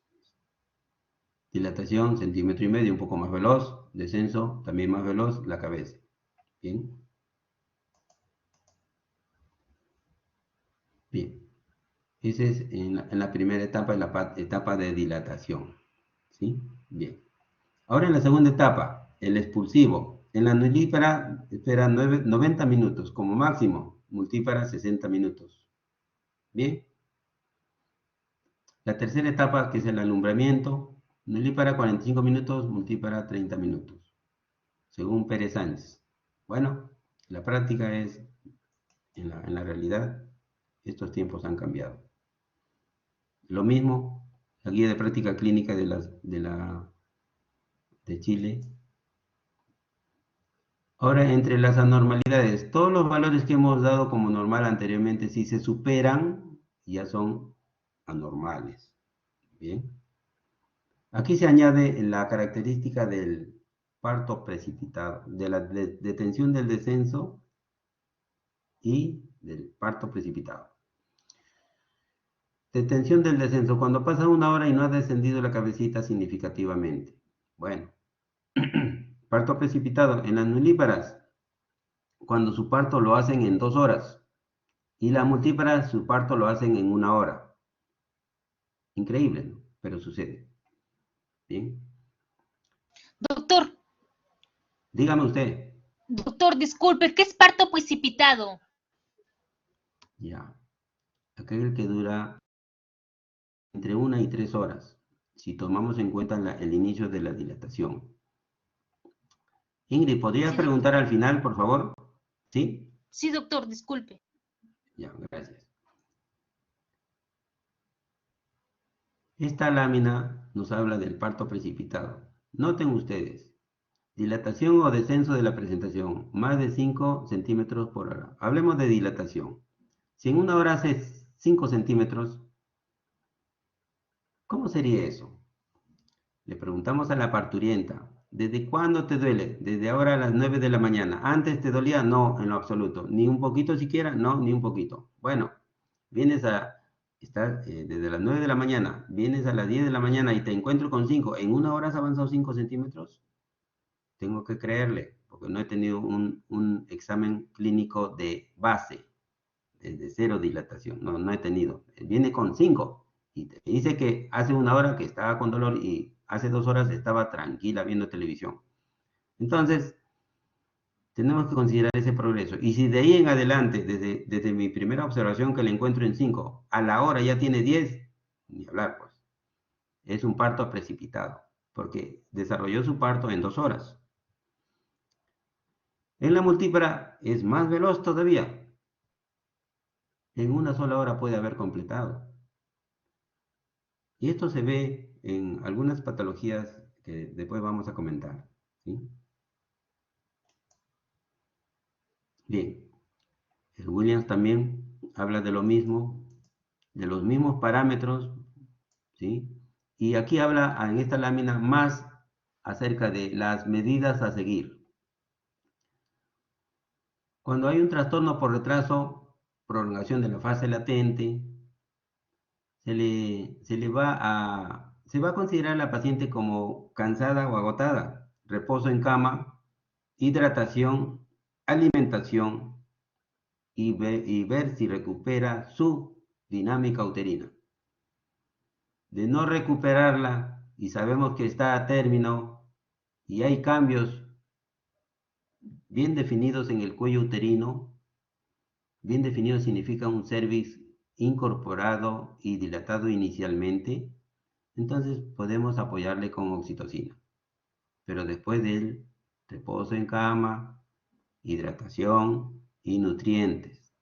Dilatación, centímetro y medio, un poco más veloz. Descenso, también más veloz, la cabeza. Bien. Bien. Esa es en la primera etapa, en la etapa de dilatación. ¿Sí? Bien. Ahora en la segunda etapa, el expulsivo. En la nulípara espera 90 minutos, como máximo. Multípara 60 minutos. Bien. La tercera etapa, que es el alumbramiento, nulípara 45 minutos, multípara 30 minutos, según Pérez Sánchez. Bueno, la práctica es, en la realidad, estos tiempos han cambiado. Lo mismo, la guía de práctica clínica de Chile. Ahora, entre las anormalidades, todos los valores que hemos dado como normal anteriormente, si se superan, ya son anormales. Bien. Aquí se añade la característica del parto precipitado, de la detención del descenso y del parto precipitado. Detención del descenso, cuando pasa una hora y no ha descendido la cabecita significativamente. Bueno, parto precipitado en las nulíparas, cuando su parto lo hacen en 2 horas y las multíparas su parto lo hacen en 1 hora. Increíble, ¿no? Pero sucede. Bien. Doctor, Dígame usted. doctor, disculpe, ¿qué es parto precipitado? Ya. Aquel que dura entre 1 y 3 horas, si tomamos en cuenta el inicio de la dilatación. Ingrid, ¿podrías Sí, preguntar al final, por favor? ¿Sí? sí, doctor, disculpe. Ya, gracias. Esta lámina nos habla del parto precipitado. Noten ustedes, dilatación o descenso de la presentación, más de 5 centímetros por hora. Hablemos de dilatación. Si en 1 hora hace 5 centímetros, ¿cómo sería eso? Le preguntamos a la parturienta, ¿desde cuándo te duele? Desde ahora a las 9 de la mañana. ¿Antes te dolía? No, en lo absoluto. ¿Ni un poquito siquiera? No, ni un poquito. Bueno, vienes estás desde las 9 de la mañana, vienes a las 10 de la mañana y te encuentro con 5. ¿En 1 hora has avanzado 5 centímetros? Tengo que creerle, porque no he tenido un examen clínico de base, desde cero dilatación. No, no he tenido. Viene con 5 y te dice que hace 1 hora que estaba con dolor y hace 2 horas estaba tranquila viendo televisión. Entonces, tenemos que considerar ese progreso. Y si de ahí en adelante, desde mi primera observación que le encuentro en 5, a la hora ya tiene 10, ni hablar, pues. Es un parto precipitado, porque desarrolló su parto en 2 horas. En la multípara es más veloz todavía. En 1 sola hora puede haber completado. Y esto se ve en algunas patologías que después vamos a comentar. ¿Sí? Bien, el Williams también habla de lo mismo, de los mismos parámetros, ¿sí? Y aquí habla en esta lámina más acerca de las medidas a seguir. Cuando hay un trastorno por retraso, prolongación de la fase latente, se va a considerar a la paciente como cansada o agotada, reposo en cama, hidratación, alimentación y ver si recupera su dinámica uterina. De no recuperarla y sabemos que está a término y hay cambios bien definidos en el cuello uterino, bien definido significa un cervix incorporado y dilatado inicialmente, entonces podemos apoyarle con oxitocina. Pero después del reposo en cama, hidratación y nutrientes.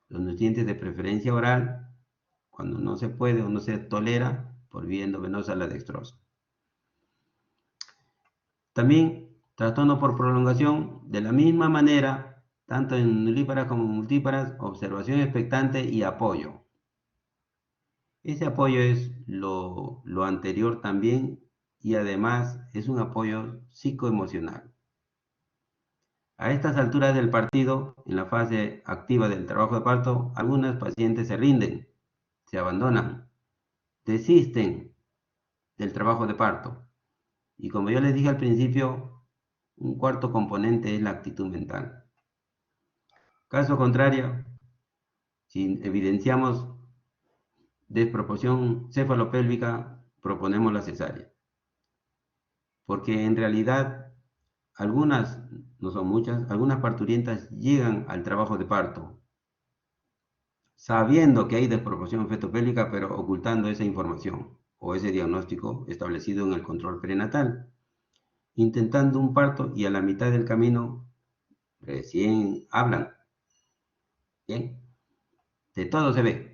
Los nutrientes de preferencia oral, cuando no se puede o no se tolera, por vía endovenosa la dextrosa. También trastorno por prolongación, de la misma manera, tanto en nulíparas como multíparas, observación expectante y apoyo. Ese apoyo es lo anterior también y además es un apoyo psicoemocional. A estas alturas del partido, en la fase activa del trabajo de parto, algunos pacientes se rinden, se abandonan, desisten del trabajo de parto. Y como yo les dije al principio, un cuarto componente es la actitud mental. Caso contrario, si evidenciamos desproporción cefalopélvica, proponemos la cesárea. porque en realidad algunas, no son muchas, algunas parturientas llegan al trabajo de parto sabiendo que hay desproporción fetopélvica, pero ocultando esa información o ese diagnóstico establecido en el control prenatal, intentando un parto y a la mitad del camino recién hablan. Bien, de todo se ve.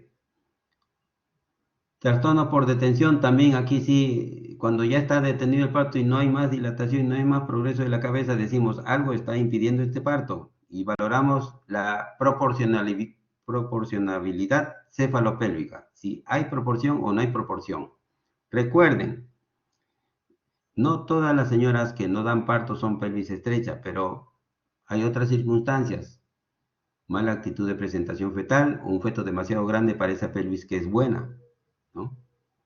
Trastornos por detención también aquí sí, cuando ya está detenido el parto y no hay más dilatación y no hay más progreso de la cabeza, decimos algo está impidiendo este parto y valoramos la proporcionabilidad cefalopélvica, si hay proporción o no hay proporción. Recuerden, no todas las señoras que no dan parto son pelvis estrecha, pero hay otras circunstancias. Mala actitud de presentación fetal, o un feto demasiado grande para esa pelvis que es buena, ¿no?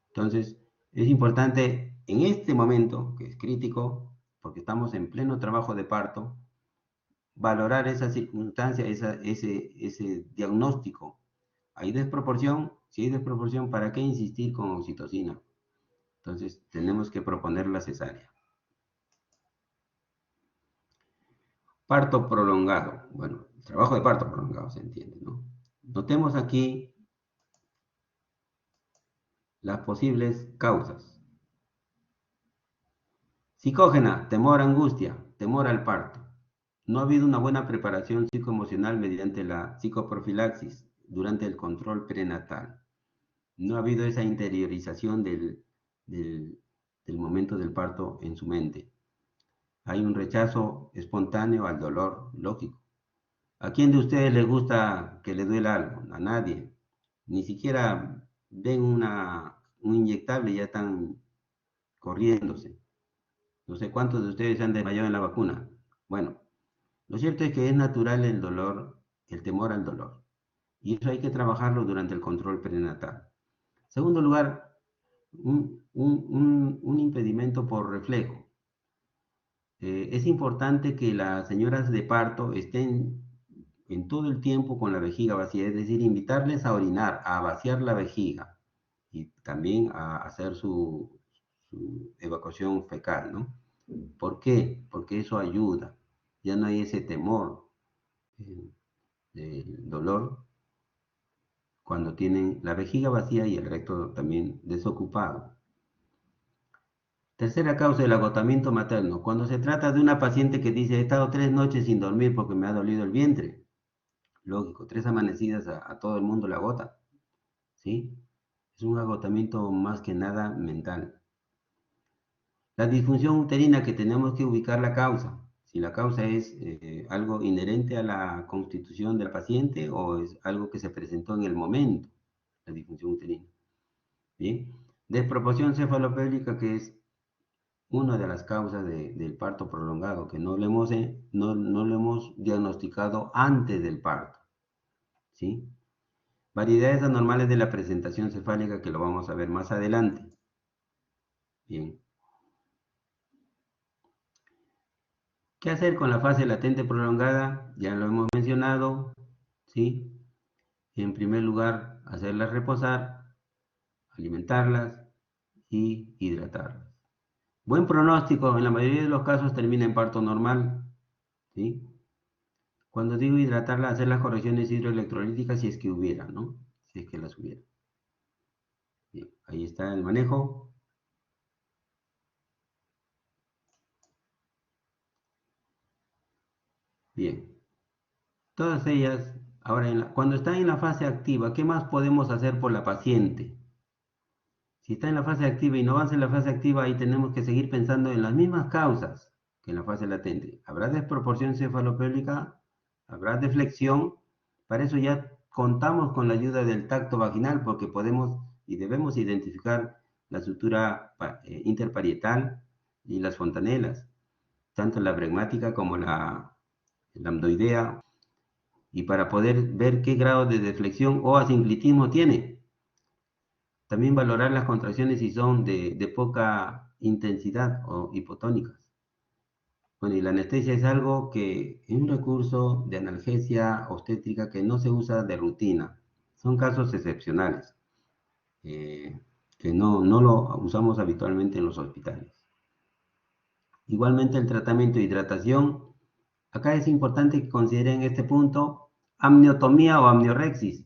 Entonces, es importante en este momento, que es crítico, porque estamos en pleno trabajo de parto, valorar esa circunstancia, ese diagnóstico. ¿Hay desproporción? Si hay desproporción, ¿para qué insistir con oxitocina? Entonces, tenemos que proponer la cesárea. Parto prolongado. Bueno, el trabajo de parto prolongado se entiende, ¿no? Notemos aquí las posibles causas. Psicógena, temor, angustia, temor al parto. No ha habido una buena preparación psicoemocional mediante la psicoprofilaxis durante el control prenatal. No ha habido esa interiorización del momento del parto en su mente. Hay un rechazo espontáneo al dolor, lógico. ¿A quién de ustedes les gusta que le duela algo? A nadie. Ni siquiera ven un inyectable y ya están corriéndose. No sé cuántos de ustedes se han desmayado en la vacuna. Bueno, lo cierto es que es natural el dolor, el temor al dolor. Y eso hay que trabajarlo durante el control prenatal. Segundo lugar, un impedimento por reflejo. Es importante que las señoras de parto estén en todo el tiempo con la vejiga vacía, es decir, invitarles a orinar, a vaciar la vejiga y también a hacer su evacuación fecal, ¿no? ¿Por qué? Porque eso ayuda. Ya no hay ese temor del dolor cuando tienen la vejiga vacía y el recto también desocupado. Tercera causa, el agotamiento materno. Cuando se trata de una paciente que dice, he estado 3 noches sin dormir porque me ha dolido el vientre. Lógico, 3 amanecidas a todo el mundo le agota, ¿sí? Es un agotamiento más que nada mental. La disfunción uterina que tenemos que ubicar la causa. Si la causa es algo inherente a la constitución del paciente o es algo que se presentó en el momento, la disfunción uterina. ¿Bien? Desproporción cefalopélvica, que es una de las causas del parto prolongado, que no lo hemos diagnosticado antes del parto. ¿Sí? Variedades anormales de la presentación cefálica, que lo vamos a ver más adelante. Bien. ¿Qué hacer con la fase latente prolongada? Ya lo hemos mencionado, ¿sí? En primer lugar, hacerlas reposar, alimentarlas y hidratarlas. Buen pronóstico, en la mayoría de los casos termina en parto normal, ¿sí? Cuando digo hidratarlas, hacer las correcciones hidroelectrolíticas si es que hubiera, ¿no? Si es que las hubiera. Bien, ahí está el manejo. Bien. Todas ellas, ahora cuando está en la fase activa, ¿qué más podemos hacer por la paciente? Si está en la fase activa y no avanza en la fase activa, ahí tenemos que seguir pensando en las mismas causas que en la fase latente. ¿Habrá desproporción cefalopélvica? ¿Habrá deflexión? Para eso ya contamos con la ayuda del tacto vaginal porque podemos y debemos identificar la sutura interparietal y las fontanelas, tanto la bregmática como la lambdoidea, y para poder ver qué grado de deflexión o asinclitismo tiene. También valorar las contracciones si son de poca intensidad o hipotónicas. Bueno, y la anestesia es algo que es un recurso de analgesia obstétrica que no se usa de rutina. Son casos excepcionales que no lo usamos habitualmente en los hospitales. Igualmente el tratamiento de hidratación. Acá es importante que consideren este punto, amniotomía o amniorexis.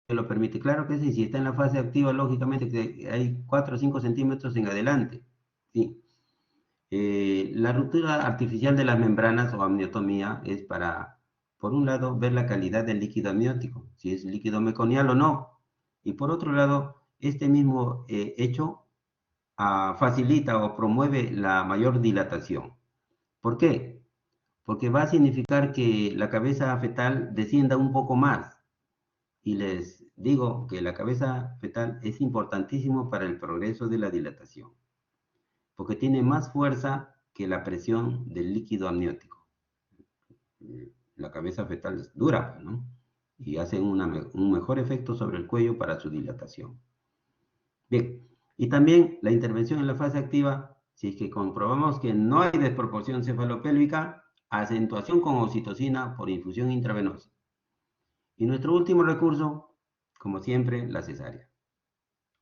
Que lo permite, claro que sí, si está en la fase activa, lógicamente que hay 4 o 5 centímetros en adelante. Sí. La ruptura artificial de las membranas o amniotomía es para, por un lado, ver la calidad del líquido amniótico, si es líquido meconial o no. Y por otro lado, este mismo hecho facilita o promueve la mayor dilatación. ¿Por qué? Porque va a significar que la cabeza fetal descienda un poco más. Y les digo que la cabeza fetal es importantísimo para el progreso de la dilatación, porque tiene más fuerza que la presión del líquido amniótico. La cabeza fetal es dura, ¿no? Y hace un mejor efecto sobre el cuello para su dilatación. Bien, y también la intervención en la fase activa, si es que comprobamos que no hay desproporción cefalopélvica, acentuación con oxitocina por infusión intravenosa. Y nuestro último recurso, como siempre, la cesárea.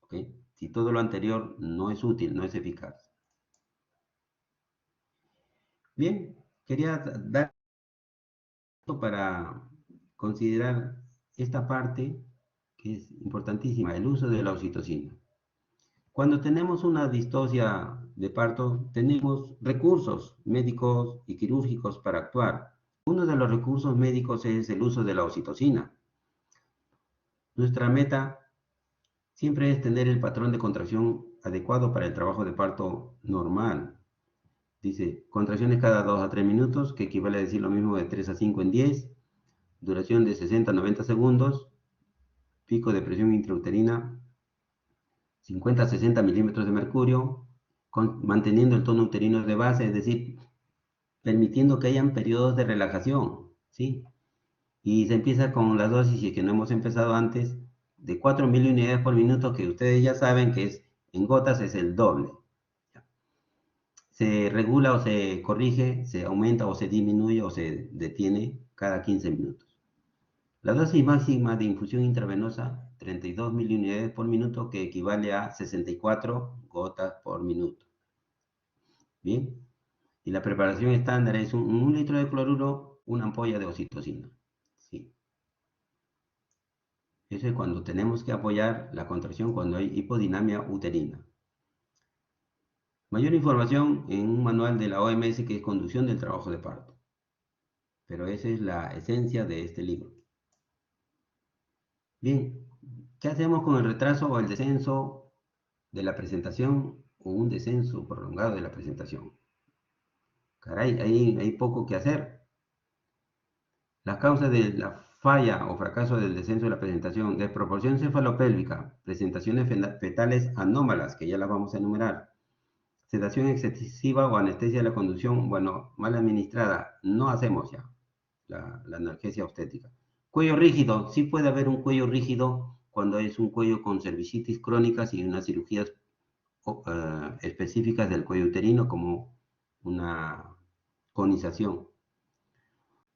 ¿Ok? Si todo lo anterior no es útil, no es eficaz. Bien, quería dar para considerar esta parte que es importantísima, el uso de la oxitocina. Cuando tenemos una distocia de parto, tenemos recursos médicos y quirúrgicos para actuar. Uno de los recursos médicos es el uso de la oxitocina. Nuestra meta siempre es tener el patrón de contracción adecuado para el trabajo de parto normal. Dice, contracciones cada 2 a 3 minutos, que equivale a decir lo mismo de 3 a 5 en 10, duración de 60 a 90 segundos, pico de presión intrauterina 50 a 60 milímetros de mercurio, manteniendo el tono uterino de base, es decir, permitiendo que hayan periodos de relajación, ¿sí? Y se empieza con la dosis, y que no hemos empezado antes, de 4 miliunidades por minuto, que ustedes ya saben que es en gotas es el doble. Se regula o se corrige, se aumenta o se disminuye o se detiene cada 15 minutos. La dosis máxima de infusión intravenosa, 32 miliunidades por minuto, que equivale a 64 gotas por minuto. Bien, y la preparación estándar es un litro de cloruro, una ampolla de oxitocina. Sí. Eso es cuando tenemos que apoyar la contracción, cuando hay hipodinamia uterina. Mayor información en un manual de la OMS, que es Conducción del Trabajo de Parto. Pero esa es la esencia de este libro. Bien, ¿qué hacemos con el retraso o el descenso de la presentación o un descenso prolongado de la presentación? Caray, hay poco que hacer. Las causas de la falla o fracaso del descenso de la presentación: desproporción cefalopélvica, presentaciones fetales anómalas, que ya las vamos a enumerar, sedación excesiva o anestesia de la conducción, bueno, mal administrada, no hacemos ya la analgesia obstétrica. Cuello rígido, sí puede haber un cuello rígido cuando es un cuello con cervicitis crónicas y unas cirugías específicas del cuello uterino, como una conización.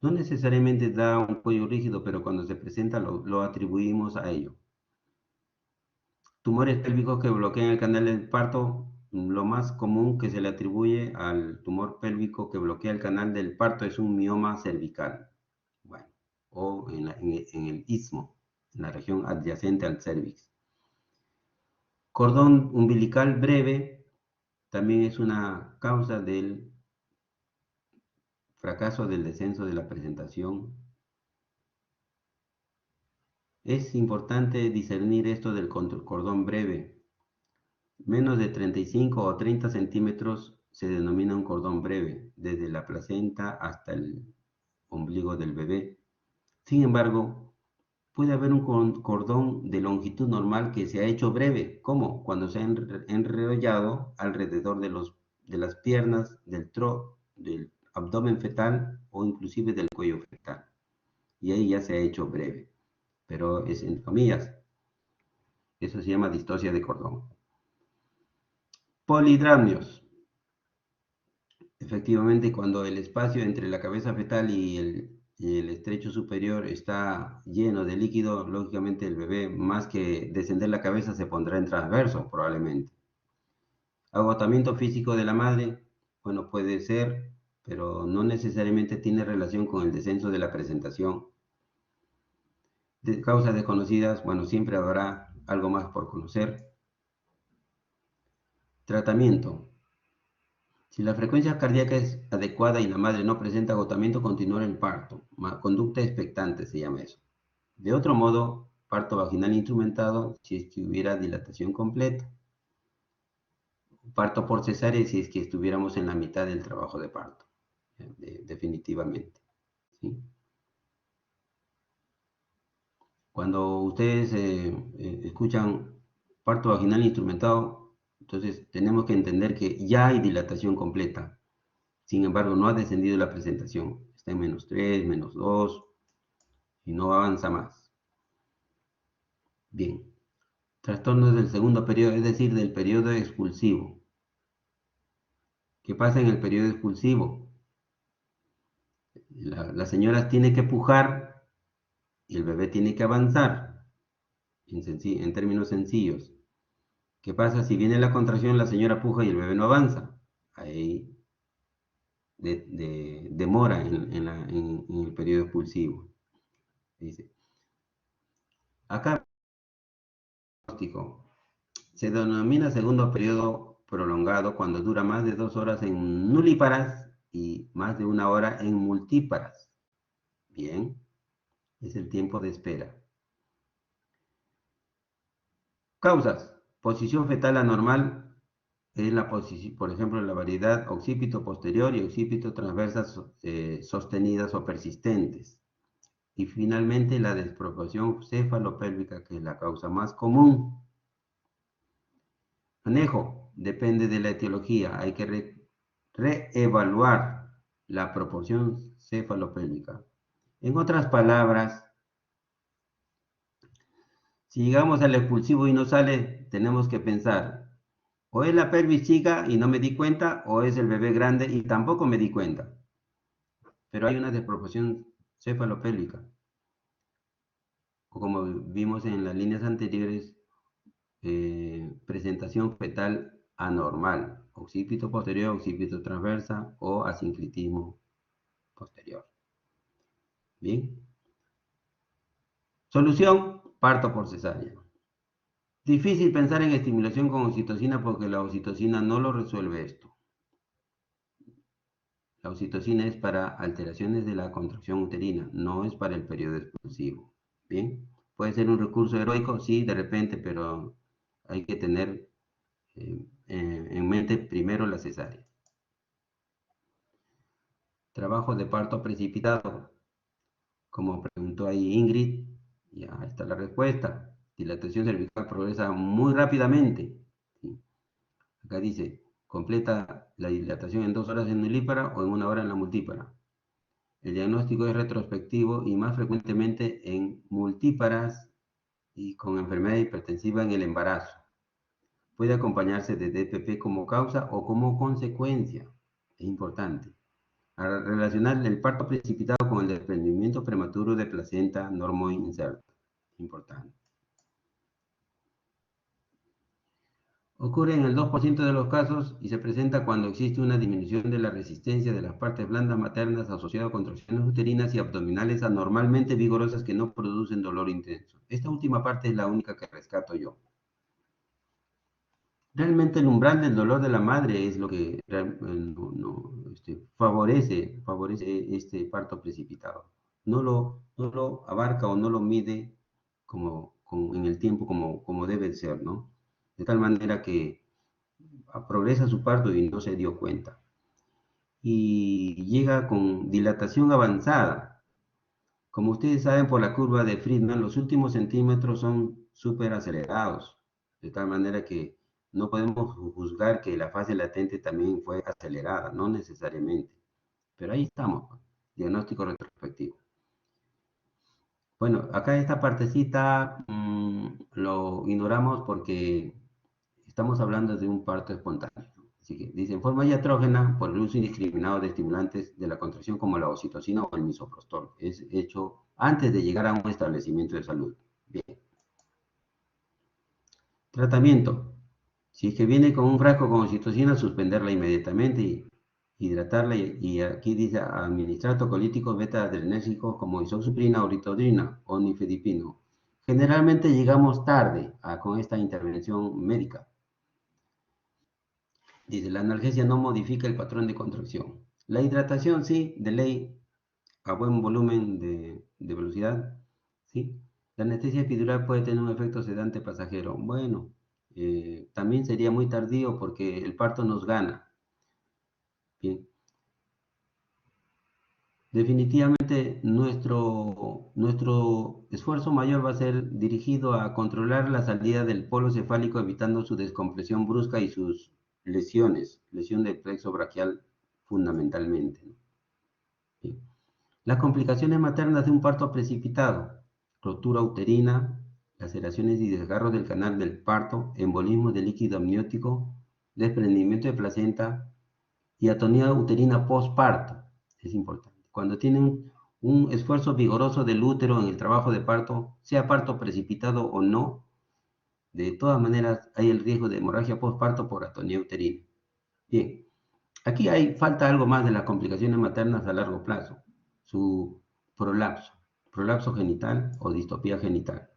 No necesariamente da un cuello rígido, pero cuando se presenta lo atribuimos a ello. Tumores pélvicos que bloquean el canal del parto, lo más común que se le atribuye al tumor pélvico que bloquea el canal del parto es un mioma cervical. Bueno, o en el istmo, en la región adyacente al cervix. Cordón umbilical breve también es una causa del fracaso del descenso de la presentación. Es importante discernir esto del cordón breve. Menos de 35 o 30 centímetros se denomina un cordón breve, desde la placenta hasta el ombligo del bebé. Sin embargo, puede haber un cordón de longitud normal que se ha hecho breve. ¿Cómo? Cuando se ha enrollado alrededor de las piernas, del abdomen fetal o inclusive del cuello fetal. Y ahí ya se ha hecho breve, pero es entre comillas. Eso se llama distocia de cordón. Polidramnios. Efectivamente, cuando el espacio entre la cabeza fetal y el estrecho superior está lleno de líquido, lógicamente el bebé, más que descender la cabeza, se pondrá en transverso, probablemente. Agotamiento físico de la madre, bueno, puede ser, pero no necesariamente tiene relación con el descenso de la presentación. De causas desconocidas, bueno, siempre habrá algo más por conocer. Tratamiento. Si la frecuencia cardíaca es adecuada y la madre no presenta agotamiento, continúa el parto. Conducta expectante se llama eso. De otro modo, parto vaginal instrumentado si es que hubiera dilatación completa. Parto por cesárea si es que estuviéramos en la mitad del trabajo de parto, definitivamente. ¿Sí? Cuando ustedes escuchan parto vaginal instrumentado, entonces tenemos que entender que ya hay dilatación completa. Sin embargo, no ha descendido la presentación. Está en -3, -2 y no avanza más. Bien. Trastornos del segundo periodo, es decir, del periodo expulsivo. ¿Qué pasa en el periodo expulsivo? La señora tiene que pujar y el bebé tiene que avanzar, en términos sencillos. ¿Qué pasa si viene la contracción, la señora puja y el bebé no avanza? Ahí demora en el periodo expulsivo. Dice, acá se denomina segundo periodo prolongado cuando dura más de 2 horas en nulíparas y más de 1 hora en multíparas. Bien, es el tiempo de espera. Causas. Posición fetal anormal es la posición, por ejemplo, la variedad occipito posterior y occipito transversas sostenidas o persistentes. Y finalmente la desproporción cefalopélvica, que es la causa más común. Manejo. Depende de la etiología. Hay que reevaluar la proporción cefalopélvica. En otras palabras, si llegamos al expulsivo y no sale, tenemos que pensar, o es la pelvis chica y no me di cuenta, o es el bebé grande y tampoco me di cuenta. Pero hay una desproporción cefalopélvica. O como vimos en las líneas anteriores, presentación fetal anormal, occipito posterior, occipito transversa o asinclitismo posterior. Bien. Solución, parto por cesárea. Difícil pensar en estimulación con oxitocina porque la oxitocina no lo resuelve esto. La oxitocina es para alteraciones de la contracción uterina, no es para el periodo expulsivo. Bien, puede ser un recurso heroico, sí, de repente, pero hay que tener en mente primero la cesárea. Trabajo de parto precipitado. Como preguntó ahí Ingrid, ya está la respuesta. Dilatación cervical progresa muy rápidamente. ¿Sí? Acá dice, completa la dilatación en 2 horas en nulípara o en 1 hora en la multípara. El diagnóstico es retrospectivo y más frecuentemente en multíparas y con enfermedad hipertensiva en el embarazo. Puede acompañarse de DPP como causa o como consecuencia. Es importante. A relacionar el parto precipitado con el desprendimiento prematuro de placenta normoinserta. Importante. Ocurre en el 2% de los casos y se presenta cuando existe una disminución de la resistencia de las partes blandas maternas asociada a contracciones uterinas y abdominales anormalmente vigorosas que no producen dolor intenso. Esta última parte es la única que rescato yo. Realmente el umbral del dolor de la madre es lo que favorece este parto precipitado. No lo abarca o no lo mide en el tiempo como debe ser, ¿no? De tal manera que progresa su parto y no se dio cuenta. Y llega con dilatación avanzada. Como ustedes saben por la curva de Friedman, los últimos centímetros son súper acelerados, de tal manera que no podemos juzgar que la fase latente también fue acelerada, no necesariamente. Pero ahí estamos, diagnóstico retrospectivo. Bueno, acá esta partecita lo ignoramos porque estamos hablando de un parto espontáneo. Así que dice, en forma iatrógena por el uso indiscriminado de estimulantes de la contracción como la oxitocina o el misoprostol. Es hecho antes de llegar a un establecimiento de salud. Bien. Tratamiento. Si es que viene con un frasco con oxitocina, suspenderla inmediatamente y hidratarla. Y aquí dice administrar tocolíticos beta-adrenérgicos como isoxsuprina, oritodrina o nifedipino. Generalmente llegamos tarde con esta intervención médica. Dice, la analgesia no modifica el patrón de contracción. La hidratación sí, de ley, a buen volumen de velocidad, ¿sí? La anestesia epidural puede tener un efecto sedante pasajero. Bueno, también sería muy tardío porque el parto nos gana. Bien. Definitivamente nuestro esfuerzo mayor va a ser dirigido a controlar la salida del polo cefálico, evitando su descompresión brusca y sus lesiones, lesión del plexo braquial fundamentalmente, ¿no? Bien. Las complicaciones maternas de un parto precipitado: rotura uterina, laceraciones y desgarros del canal del parto, embolismo de líquido amniótico, desprendimiento de placenta y atonía uterina postparto. Es importante. Cuando tienen un esfuerzo vigoroso del útero en el trabajo de parto, sea parto precipitado o no, de todas maneras hay el riesgo de hemorragia postparto por atonía uterina. Bien, aquí falta algo más de las complicaciones maternas a largo plazo: su prolapso genital o distopía genital.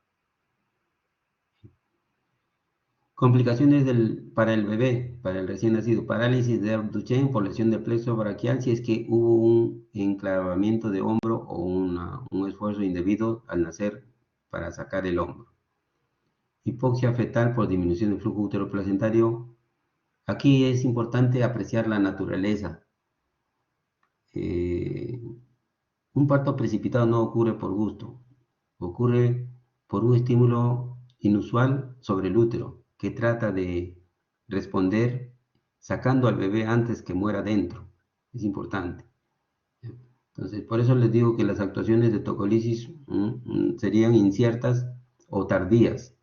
Complicaciones para el bebé, para el recién nacido: parálisis de Duchenne por lesión del plexo braquial si es que hubo un enclavamiento de hombro o un esfuerzo indebido al nacer para sacar el hombro. Hipoxia fetal por disminución del flujo uteroplacentario. Aquí es importante apreciar la naturaleza. Eh, un parto precipitado no ocurre por gusto, ocurre por un estímulo inusual sobre el útero que trata de responder sacando al bebé antes que muera dentro. Es importante. Entonces, por eso les digo que las actuaciones de tocolisis serían inciertas o tardías.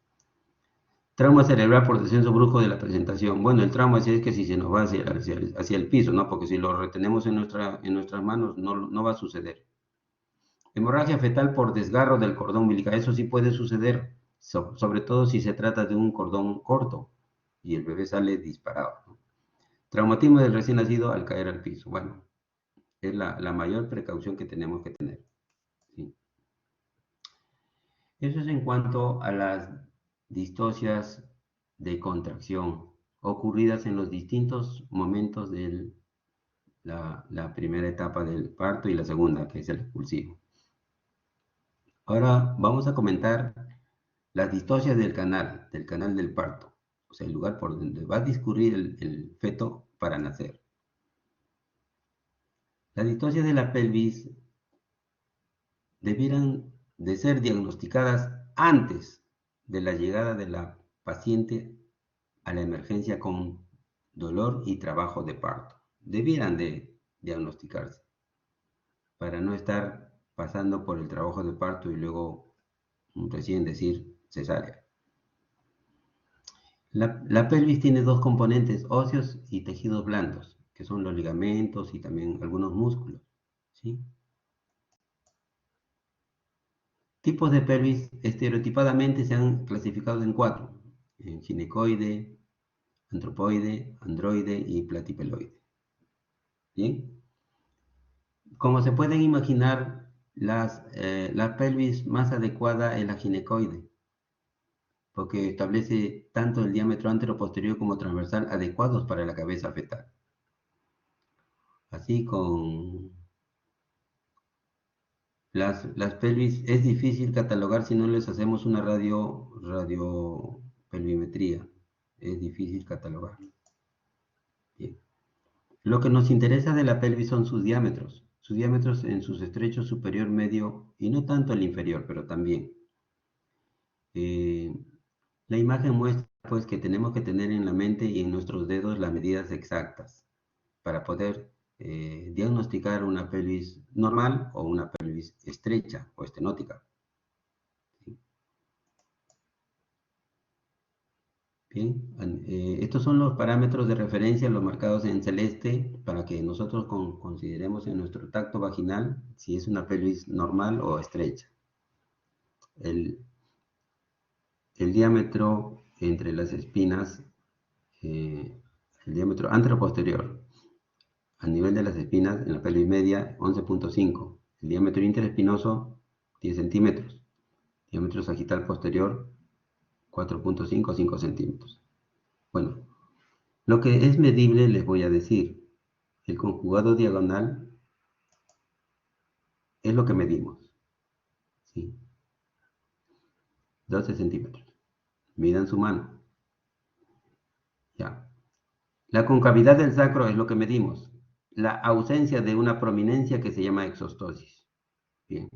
Trauma cerebral por descenso brusco de la presentación. Bueno, el trauma es que si se nos va hacia el piso, ¿no? Porque si lo retenemos en nuestras manos, no va a suceder. Hemorragia fetal por desgarro del cordón umbilical. Eso sí puede suceder, sobre todo si se trata de un cordón corto y el bebé sale disparado, ¿no? Traumatismo del recién nacido al caer al piso. Bueno, es la mayor precaución que tenemos que tener, ¿sí? Eso es en cuanto a las distocias de contracción ocurridas en los distintos momentos de la primera etapa del parto y la segunda, que es el expulsivo. Ahora vamos a comentar las distocias del canal del parto, o sea, el lugar por donde va a discurrir el feto para nacer. Las distocias de la pelvis debieran de ser diagnosticadas antes de la llegada de la paciente a la emergencia con dolor y trabajo de parto. Debieran de diagnosticarse para no estar pasando por el trabajo de parto y luego recién decir cesárea. La pelvis tiene dos componentes, óseos y tejidos blandos, que son los ligamentos y también algunos músculos, ¿sí? Tipos de pelvis estereotipadamente se han clasificado en 4: en ginecoide, antropoide, androide y platipeloide. Bien, como se pueden imaginar, la pelvis más adecuada es la ginecoide, porque establece tanto el diámetro antero-posterior como transversal adecuados para la cabeza fetal. Así con las pelvis es difícil catalogar si no les hacemos una radiopelvimetría. Es difícil catalogar. Bien. Lo que nos interesa de la pelvis son sus diámetros en sus estrechos superior, medio y no tanto el inferior, pero también. Eh, la imagen muestra pues que tenemos que tener en la mente y en nuestros dedos las medidas exactas para poder diagnosticar una pelvis normal o una pelvis estrecha o estenótica. ¿Sí? Bien, estos son los parámetros de referencia, los marcados en celeste, para que nosotros consideremos en nuestro tacto vaginal si es una pelvis normal o estrecha. El diámetro entre las espinas el diámetro anteroposterior a nivel de las espinas en la pelvis media 11.5, el diámetro interespinoso 10 centímetros, diámetro sagital posterior 4.5 a 5 centímetros. Bueno, lo que es medible les voy a decir. El conjugado diagonal es lo que medimos. ¿Sí? 12 centímetros. Midan su mano. Ya. La concavidad del sacro es lo que medimos. La ausencia de una prominencia que se llama exostosis. Bien.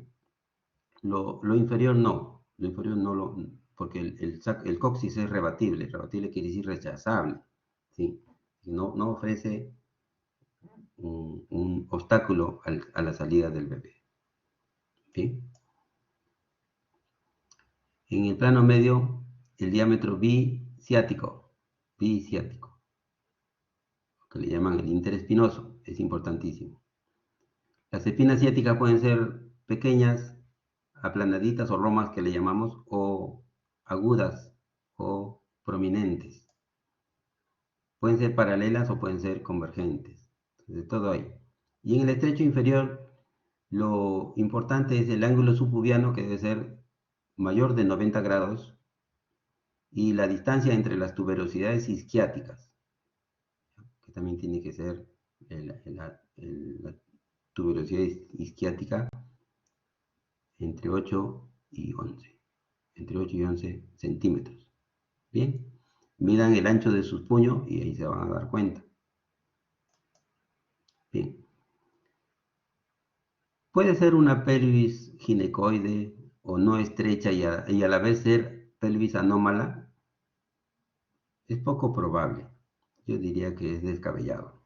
Lo inferior no. Lo inferior no lo... Porque el coxis es rebatible. Rebatible quiere decir rechazable. ¿Sí? No ofrece un obstáculo a la salida del bebé. ¿Sí? En el plano medio, el diámetro biciático, que le llaman el interespinoso, es importantísimo. Las espinas ciáticas pueden ser pequeñas, aplanaditas o romas que le llamamos, o agudas o prominentes. Pueden ser paralelas o pueden ser convergentes. De todo ahí. Y en el estrecho inferior, lo importante es el ángulo subpubiano, que debe ser mayor de 90 grados, y la distancia entre las tuberosidades isquiáticas, que también tiene que ser la tuberosidad isquiática entre 8 y 11, entre 8 y 11 centímetros. Bien, midan el ancho de sus puños y ahí se van a dar cuenta. Bien, puede ser una pelvis ginecoide o no estrecha y a la vez ser pelvis anómala. Es poco probable. Yo diría que es descabellado.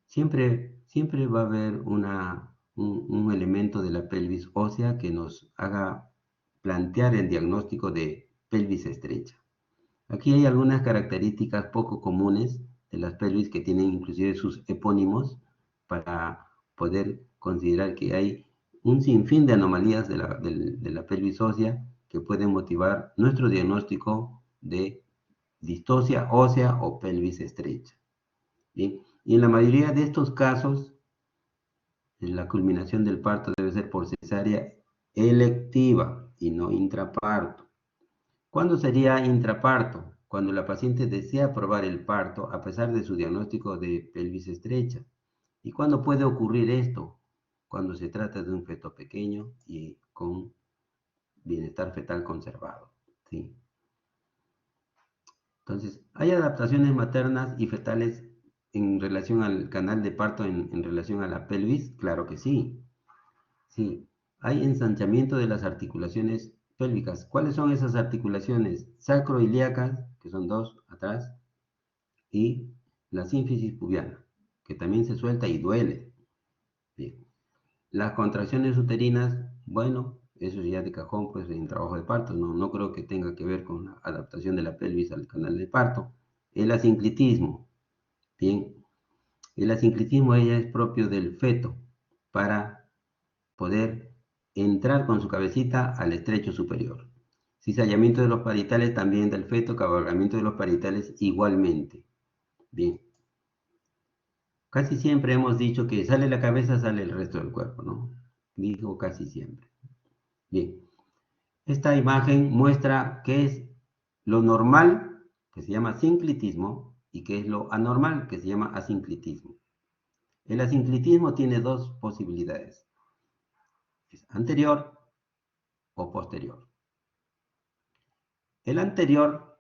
Siempre va a haber un elemento de la pelvis ósea que nos haga plantear el diagnóstico de pelvis estrecha. Aquí hay algunas características poco comunes de las pelvis que tienen inclusive sus epónimos para poder considerar que hay un sinfín de anomalías de la pelvis ósea que pueden motivar nuestro diagnóstico de distosia ósea o pelvis estrecha. ¿Bien? Y en la mayoría de estos casos, la culminación del parto debe ser por cesárea electiva y no intraparto. ¿Cuándo sería intraparto? Cuando la paciente desea probar el parto a pesar de su diagnóstico de pelvis estrecha. ¿Y cuándo puede ocurrir esto? Cuando se trata de un feto pequeño y con bienestar fetal conservado. ¿Sí? Entonces, ¿hay adaptaciones maternas y fetales en relación al canal de parto en relación a la pelvis? Claro que sí. Sí. Hay ensanchamiento de las articulaciones pélvicas. ¿Cuáles son esas articulaciones? Sacroiliacas, que son dos atrás, y la sínfisis pubiana, que también se suelta y duele. Bien. Las contracciones uterinas, bueno, eso ya de cajón, pues en trabajo de parto, no creo que tenga que ver con la adaptación de la pelvis al canal de parto. El asinclitismo, bien, el asinclitismo ella es propio del feto para poder entrar con su cabecita al estrecho superior. Cizallamiento de los parietales también del feto, cabalgamiento de los parietales igualmente. Bien. Casi siempre hemos dicho que sale la cabeza, sale el resto del cuerpo, ¿no? Digo casi siempre. Bien. Esta imagen muestra qué es lo normal, que se llama sinclitismo, y qué es lo anormal, que se llama asinclitismo. El asinclitismo tiene dos posibilidades. Es anterior o posterior. El anterior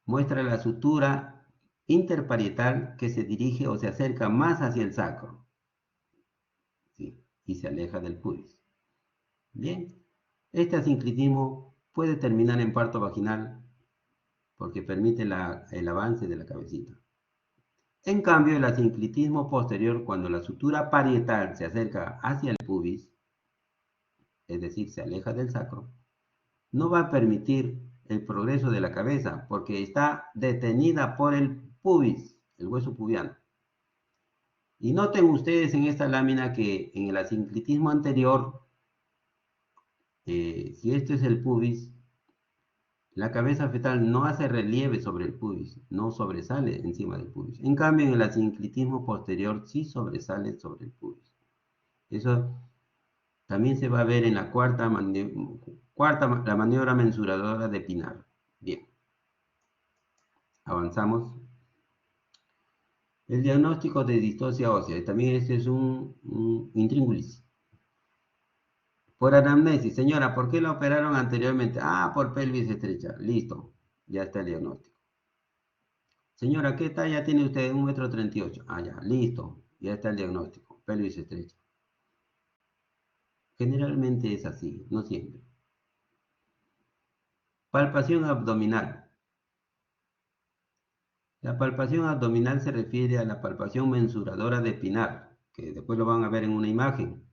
muestra la sutura interparietal que se dirige o se acerca más hacia el sacro, ¿sí? Y se aleja del pubis. Bien, este asinclitismo puede terminar en parto vaginal porque permite el avance de la cabecita. En cambio, el asinclitismo posterior, cuando la sutura parietal se acerca hacia el pubis, es decir, se aleja del sacro, no va a permitir el progreso de la cabeza porque está detenida por el pubis, el hueso pubiano. Y noten ustedes en esta lámina que en el asinclitismo anterior, si este es el pubis, La cabeza fetal no hace relieve sobre el pubis, no sobresale encima del pubis. En cambio, en el asinclitismo posterior sí sobresale sobre el pubis. Eso también se va a ver en la la maniobra mensuradora de Pinar. Bien, avanzamos. El diagnóstico de distosia ósea. También este es un intríngulis. Por anamnesis, señora, ¿por qué la operaron anteriormente? Ah, por pelvis estrecha. Listo, ya está el diagnóstico. Señora, ¿qué talla tiene usted? 1,38 m. Ah, ya, listo, ya está el diagnóstico. Pelvis estrecha. Generalmente es así, no siempre. Palpación abdominal. La palpación abdominal se refiere a la palpación mensuradora de Pinar, que después lo van a ver en una imagen.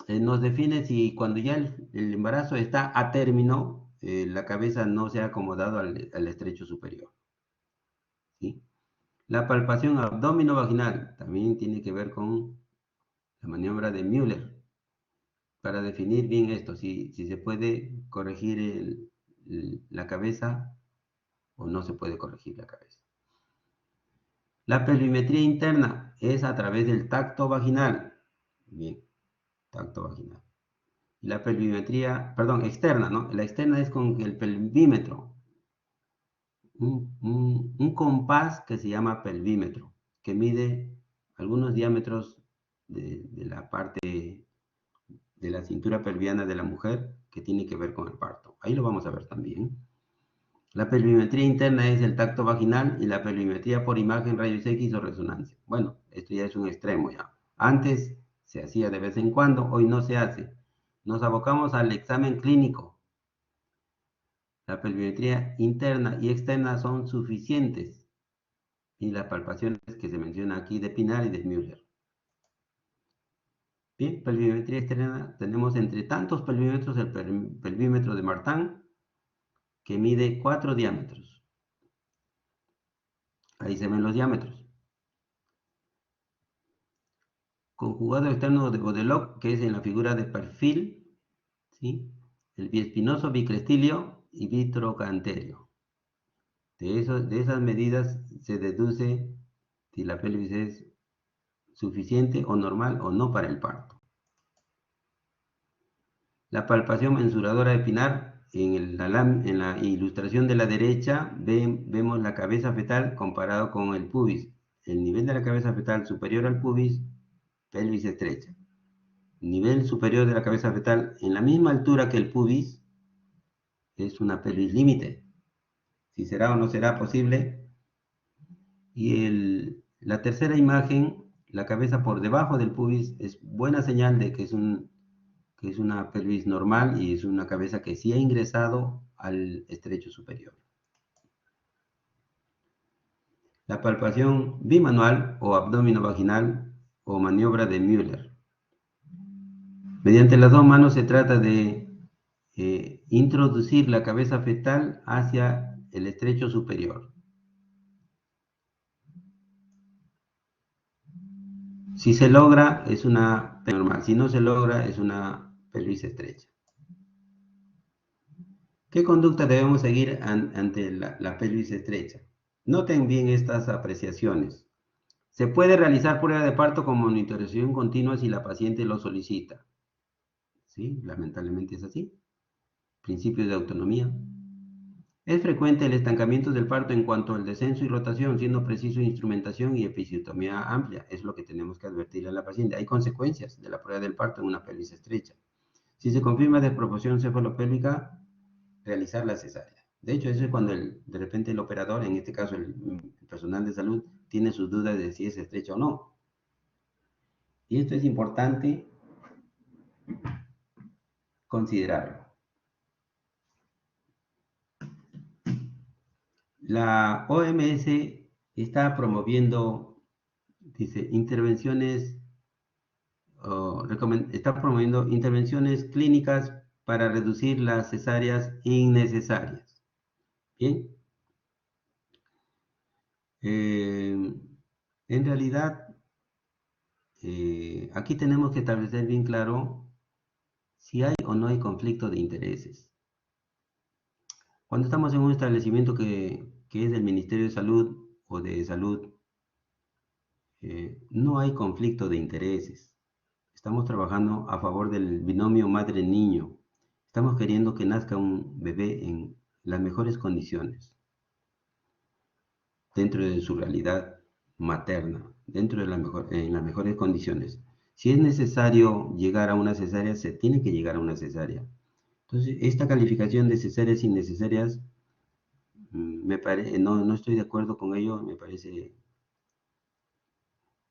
Nos define si cuando ya el embarazo está a término, la cabeza no se ha acomodado al estrecho superior. ¿Sí? La palpación abdomino-vaginal también tiene que ver con la maniobra de Müller, para definir bien esto, si se puede corregir la cabeza o no se puede corregir la cabeza. La pelvimetría interna es a través del tacto vaginal. Bien, tacto vaginal. La pelvimetría, perdón, externa, ¿no? La externa es con el pelvímetro. Un compás que se llama pelvímetro, que mide algunos diámetros de la parte de la cintura pelviana de la mujer que tiene que ver con el parto. Ahí lo vamos a ver también. La pelvimetría interna es el tacto vaginal y la pelvimetría por imagen, rayos X o resonancia. Bueno, esto ya es un extremo ya. Antes se hacía de vez en cuando, hoy no se hace. Nos abocamos al examen clínico. La pelvimetría interna y externa son suficientes y las palpaciones que se menciona aquí de Pinar y de Müller. Bien, pelvimetría externa, tenemos entre tantos pelvímetros el pelvímetro de Martin, que mide 4 diámetros. Ahí se ven los diámetros. Conjugado externo de Godelot, que es en la figura de perfil, ¿sí? El biespinoso, bicrestilio y vitrocanterio. De esas medidas se deduce si la pelvis es suficiente o normal o no para el parto. La palpación mensuradora de Pinar, en la ilustración de la derecha vemos la cabeza fetal comparado con el pubis. El nivel de la cabeza fetal superior al pubis, pelvis estrecha. Nivel superior de la cabeza fetal en la misma altura que el pubis, es una pelvis límite. Si será o no será posible. Y la tercera imagen, la cabeza por debajo del pubis, es buena señal de que es una pelvis normal y es una cabeza que sí ha ingresado al estrecho superior. La palpación bimanual o abdomino vaginal o maniobra de Müller. Mediante las dos manos se trata de introducir la cabeza fetal hacia el estrecho superior. Si se logra, es una pelvis normal. Si no se logra, es una pelvis estrecha. ¿Qué conducta debemos seguir ante la pelvis estrecha? Noten bien estas apreciaciones. Se puede realizar prueba de parto con monitorización continua si la paciente lo solicita. ¿Sí? Lamentablemente es así. Principio de autonomía. Es frecuente el estancamiento del parto en cuanto al descenso y rotación, siendo preciso instrumentación y episiotomía amplia. Es lo que tenemos que advertirle a la paciente. Hay consecuencias de la prueba del parto en una pelvis estrecha. Si se confirma desproporción cefalopélvica, realizar la cesárea. De hecho, eso es cuando de repente el operador, en este caso el personal de salud, tiene sus dudas de si es estrecha o no. Y esto es importante considerarlo. La OMS está promoviendo, dice, está promoviendo intervenciones clínicas para reducir las cesáreas innecesarias. Bien. En realidad, aquí tenemos que establecer bien claro si hay o no hay conflicto de intereses. Cuando estamos en un establecimiento que es del Ministerio de Salud o de Salud, no hay conflicto de intereses. Estamos trabajando a favor del binomio madre-niño. Estamos queriendo que nazca un bebé en las mejores condiciones, dentro de su realidad materna, dentro de en las mejores condiciones. Si es necesario llegar a una cesárea, se tiene que llegar a una cesárea. Entonces, esta calificación de cesáreas innecesarias, no estoy de acuerdo con ello, me parece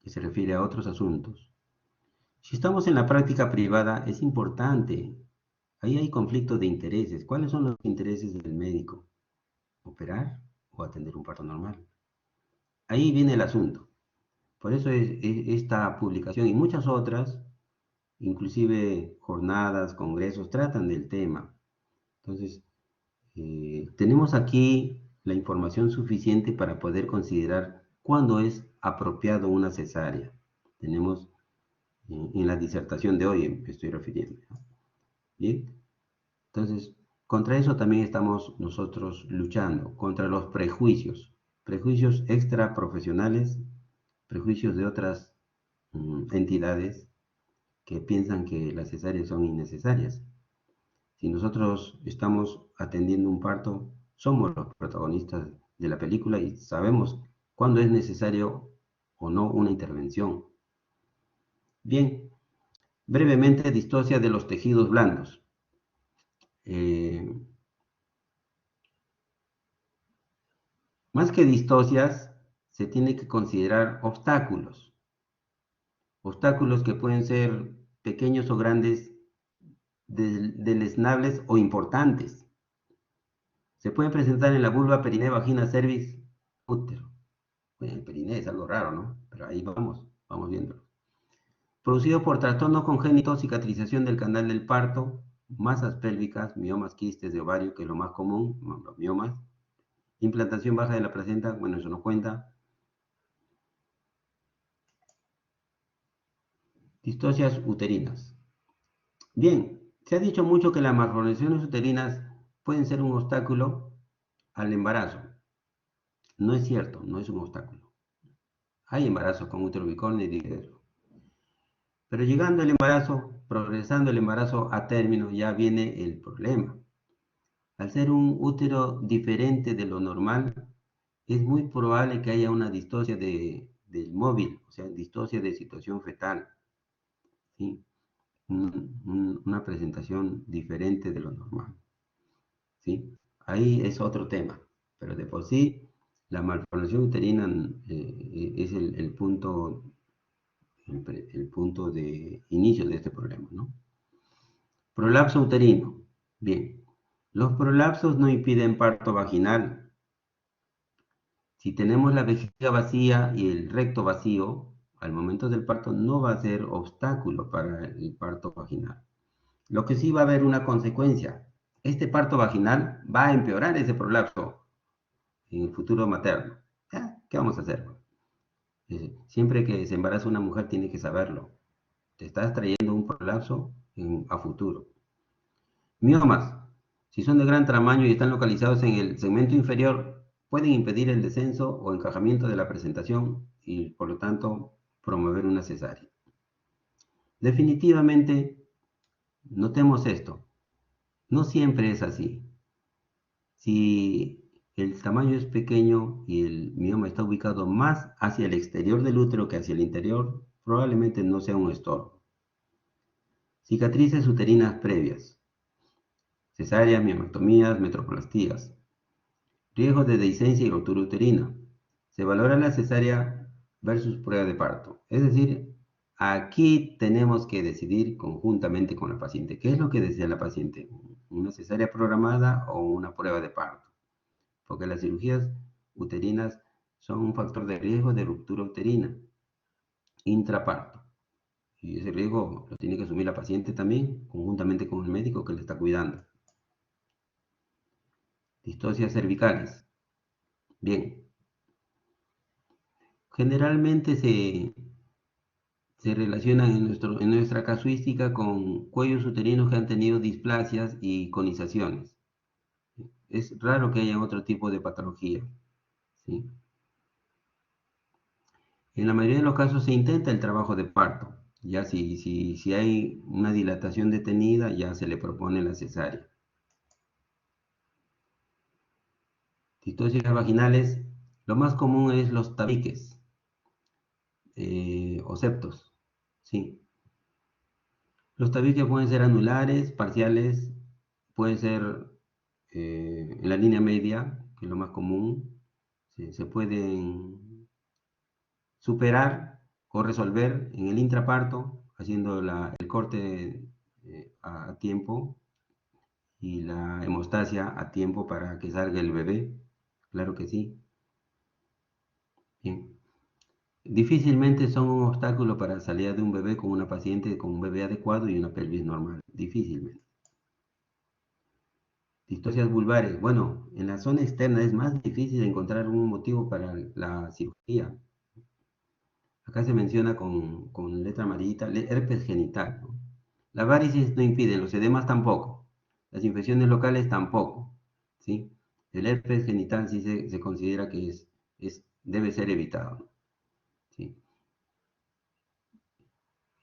que se refiere a otros asuntos. Si estamos en la práctica privada, es importante. Ahí hay conflicto de intereses. ¿Cuáles son los intereses del médico? ¿Operar o atender un parto normal? Ahí viene el asunto. Por eso esta publicación y muchas otras, inclusive jornadas, congresos, tratan del tema. Entonces, tenemos aquí la información suficiente para poder considerar cuándo es apropiado una cesárea. Tenemos en la disertación de hoy, me estoy refiriendo, ¿no? Bien, entonces, contra eso también estamos nosotros luchando, contra los prejuicios extraprofesionales, prejuicios de otras entidades que piensan que las cesáreas son innecesarias. Si nosotros estamos atendiendo un parto, somos los protagonistas de la película y sabemos cuándo es necesario o no una intervención. Bien, brevemente, distosia de los tejidos blandos. Eh, Más que distocias, se tiene que considerar obstáculos. Obstáculos que pueden ser pequeños o grandes, deleznables o importantes. Se pueden presentar en la vulva, periné, vagina, cervix, útero. Bueno, el periné es algo raro, ¿no? Pero ahí vamos viéndolo. Producido por trastorno congénito, cicatrización del canal del parto, masas pélvicas, miomas, quistes de ovario, que es lo más común, los miomas. Implantación baja de la placenta, bueno, eso no cuenta. Distocias uterinas. Bien, se ha dicho mucho que las malformaciones uterinas pueden ser un obstáculo al embarazo. No es cierto, no es un obstáculo. Hay embarazos con útero bicornio y dígero. Pero llegando el embarazo, progresando el embarazo a término, ya viene el problema. Al ser un útero diferente de lo normal, es muy probable que haya una distocia del móvil, o sea, distocia de situación fetal, ¿sí? Una presentación diferente de lo normal, ¿sí? Ahí es otro tema, pero de por sí la malformación uterina es el punto de inicio de este problema, ¿no? Prolapso uterino. Bien, los prolapsos no impiden parto vaginal. Si tenemos la vejiga vacía y el recto vacío, al momento del parto no va a ser obstáculo para el parto vaginal. Lo que sí va a haber una consecuencia. Este parto vaginal va a empeorar ese prolapso en el futuro materno. ¿Qué vamos a hacer? Siempre que se embaraza una mujer tiene que saberlo. Te estás trayendo un prolapso a futuro. Miomas, si son de gran tamaño y están localizados en el segmento inferior, pueden impedir el descenso o encajamiento de la presentación y, por lo tanto, promover una cesárea. Definitivamente, notemos esto. No siempre es así. Si el tamaño es pequeño y el mioma está ubicado más hacia el exterior del útero que hacia el interior, probablemente no sea un estorbo. Cicatrices uterinas previas, cesáreas, miomectomías, metroplastías. Riesgo de dehiscencia y ruptura uterina. Se valora la cesárea versus prueba de parto. Es decir, aquí tenemos que decidir conjuntamente con la paciente. ¿Qué es lo que desea la paciente? ¿Una cesárea programada o una prueba de parto? Porque las cirugías uterinas son un factor de riesgo de ruptura uterina intraparto. Y ese riesgo lo tiene que asumir la paciente también, conjuntamente con el médico que le está cuidando. Distocias cervicales. Bien, generalmente se relacionan en nuestra casuística con cuellos uterinos que han tenido displasias y conizaciones. es raro que haya otro tipo de patología, ¿sí? En la mayoría de los casos se intenta el trabajo de parto. Ya si hay una dilatación detenida, ya se le propone la cesárea. Distocies vaginales, lo más común es los tabiques o septos, ¿sí? Los tabiques pueden ser anulares, parciales, pueden ser en la línea media, que es lo más común. Se pueden superar o resolver en el intraparto, haciendo el corte a tiempo y la hemostasia a tiempo para que salga el bebé. Claro que sí. Bien. Difícilmente son un obstáculo para la salida de un bebé con una paciente con un bebé adecuado y una pelvis normal. Difícilmente. Distocias vulvares. Bueno, en la zona externa es más difícil encontrar un motivo para la cirugía. Acá se menciona con letra amarillita, herpes genital, ¿no? Las varices no impiden, los edemas tampoco, las infecciones locales tampoco, ¿sí? El herpes genital sí se considera que debe ser evitado, ¿no? ¿Sí?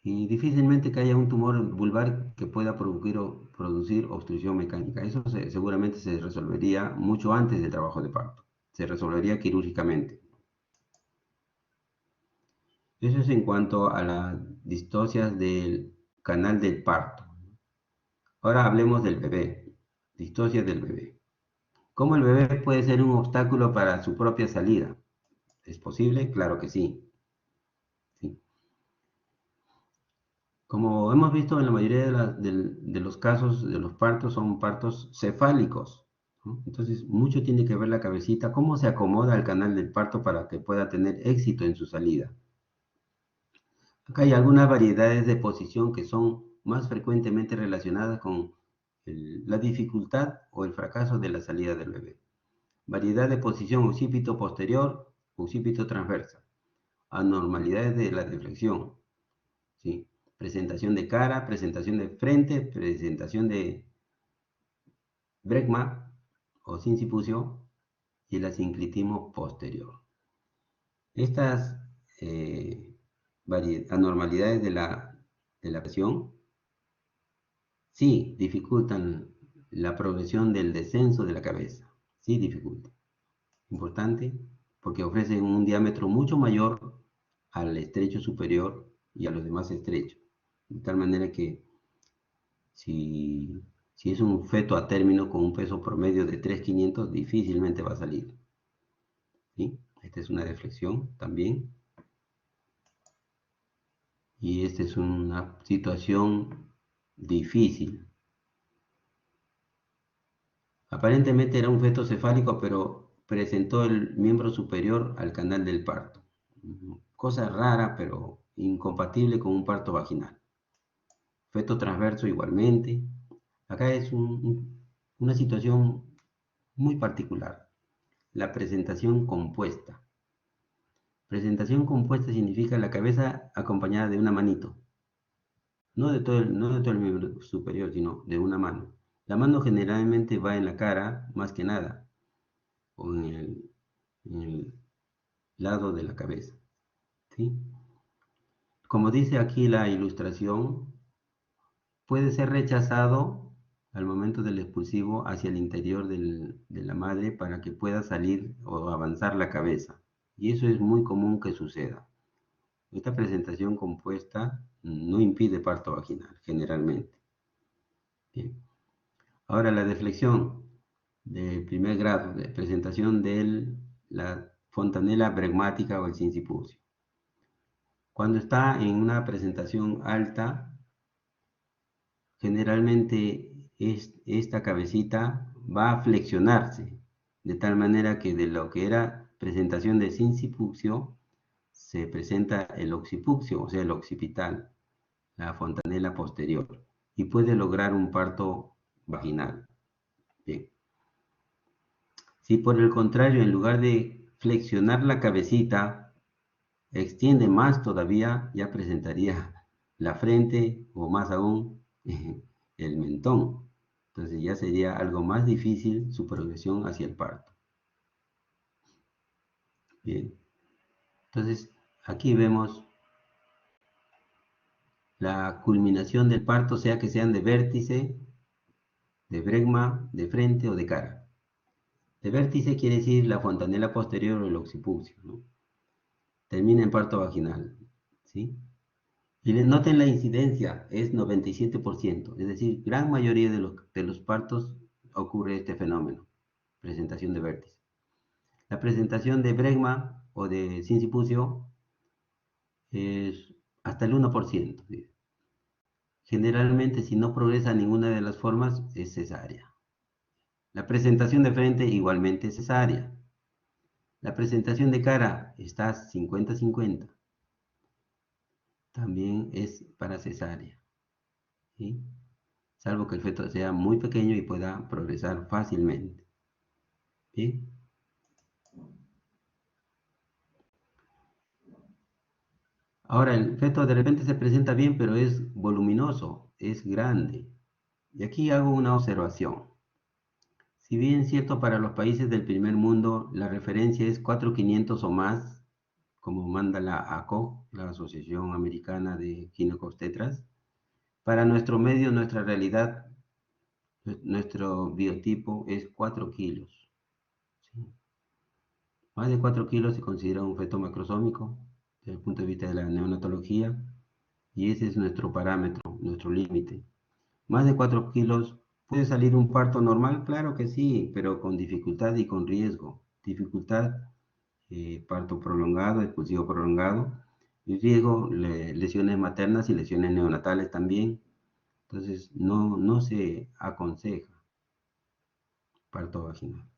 Y difícilmente que haya un tumor vulvar que pueda producir obstrucción mecánica. Eso seguramente se resolvería mucho antes del trabajo de parto. Se resolvería quirúrgicamente. Eso es en cuanto a las distocias del canal del parto. Ahora hablemos del bebé, distocias del bebé. ¿Cómo el bebé puede ser un obstáculo para su propia salida? ¿Es posible? Claro que sí. ¿Sí? Como hemos visto en la mayoría de los casos de los partos, son partos cefálicos, ¿no? Entonces, mucho tiene que ver la cabecita, cómo se acomoda el canal del parto para que pueda tener éxito en su salida. Acá hay algunas variedades de posición que son más frecuentemente relacionadas con la dificultad o el fracaso de la salida del bebé. Variedad de posición occipito posterior, occipito transversa. Anormalidades de la deflexión, ¿sí? Presentación de cara, presentación de frente, presentación de bregma o sincipucio y el asinclitismo posterior. Estas anormalidades de la presión sí dificultan la progresión del descenso de la cabeza, sí dificultan. Importante porque ofrecen un diámetro mucho mayor al estrecho superior y a los demás estrechos. De tal manera que si, si es un feto a término con un peso promedio de 3.500, difícilmente va a salir. ¿Sí? Esta es una deflexión también. Y esta es una situación difícil. Aparentemente era un feto cefálico, pero presentó el miembro superior al canal del parto. Cosa rara, pero incompatible con un parto vaginal. Feto transverso igualmente. Acá es una situación muy particular. La presentación compuesta. Presentación compuesta significa la cabeza acompañada de una manito. No de todo el miembro superior, sino de una mano. La mano generalmente va en la cara, más que nada, o en el lado de la cabeza, ¿sí? Como dice aquí la ilustración, puede ser rechazado al momento del expulsivo hacia el interior de la madre para que pueda salir o avanzar la cabeza. Y eso es muy común que suceda. Esta presentación compuesta no impide parto vaginal, generalmente. Bien. Ahora la deflexión de primer grado, de presentación de la fontanela bregmática o el sincipucio. Cuando está en una presentación alta, generalmente esta cabecita va a flexionarse, de tal manera que de lo que era presentación de sincipucio, se presenta el occipucio, o sea, el occipital, la fontanela posterior, y puede lograr un parto vaginal. Bien. Si por el contrario, en lugar de flexionar la cabecita, extiende más todavía, ya presentaría la frente o más aún el mentón. Entonces ya sería algo más difícil su progresión hacia el parto. Bien, entonces aquí vemos la culminación del parto, sea que sean de vértice, de bregma, de frente o de cara. De vértice quiere decir la fontanela posterior o el occipucio, ¿no? Termina en parto vaginal, ¿sí? Y noten la incidencia, es 97%, es decir, gran mayoría de los partos ocurre este fenómeno, presentación de vértice. La presentación de bregma o de sincipucio es hasta el 1%. ¿Sí? Generalmente, si no progresa ninguna de las formas, es cesárea. La presentación de frente igualmente es cesárea. La presentación de cara está 50-50. También es para cesárea. ¿Sí? Salvo que el feto sea muy pequeño y pueda progresar fácilmente. ¿Sí? Ahora, el feto de repente se presenta bien, pero es voluminoso, es grande. Y aquí hago una observación. Si bien es cierto para los países del primer mundo la referencia es 4.500 o más, como manda la ACO, la Asociación Americana de Ginecobstetras, para nuestro medio, nuestra realidad, nuestro biotipo es 4 kilos. ¿Sí? Más de 4 kilos se considera un feto macrosómico desde el punto de vista de la neonatología y ese es nuestro parámetro, nuestro límite. Más de 4 kilos, ¿puede salir un parto normal? Claro que sí, pero con dificultad y con riesgo. Dificultad, parto prolongado, expulsivo prolongado, y riesgo, lesiones maternas y lesiones neonatales también. Entonces, no se aconseja parto vaginal.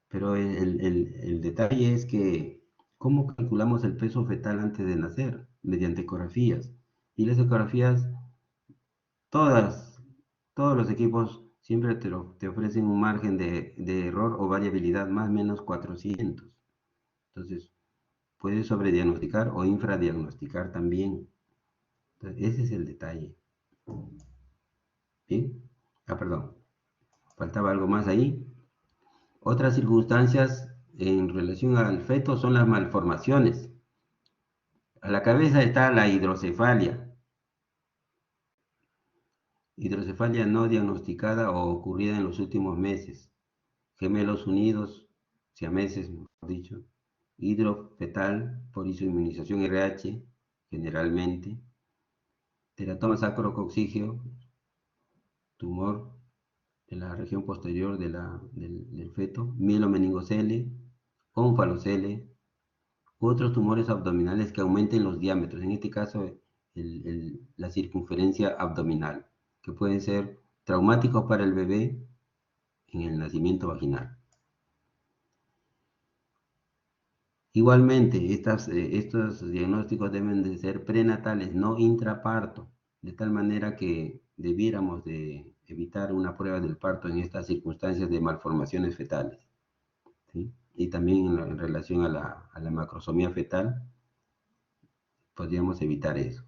Pero el detalle es que, ¿cómo calculamos el peso fetal antes de nacer? Mediante ecografías. Y las ecografías, todas, todos los equipos siempre te ofrecen un margen de error o variabilidad más o menos 400. Entonces, puedes sobrediagnosticar o infradiagnosticar también. Entonces, ese es el detalle. ¿Sí? Ah, perdón. Faltaba algo más ahí. Otras circunstancias en relación al feto son las malformaciones. A la cabeza está la hidrocefalia. Hidrocefalia no diagnosticada o ocurrida en los últimos meses. Gemelos unidos, siameses, mejor dicho. Hidrofetal por isoinmunización RH, generalmente. Teratoma sacrococcígeo, tumor en la región posterior del feto. Mielomeningocele, ónfalocele, otros tumores abdominales que aumenten los diámetros, en este caso la circunferencia abdominal, que pueden ser traumáticos para el bebé en el nacimiento vaginal. Igualmente, estos diagnósticos deben de ser prenatales, no intraparto, de tal manera que debiéramos de evitar una prueba del parto en estas circunstancias de malformaciones fetales. ¿Sí? Y también en relación a la macrosomía fetal, podríamos evitar eso.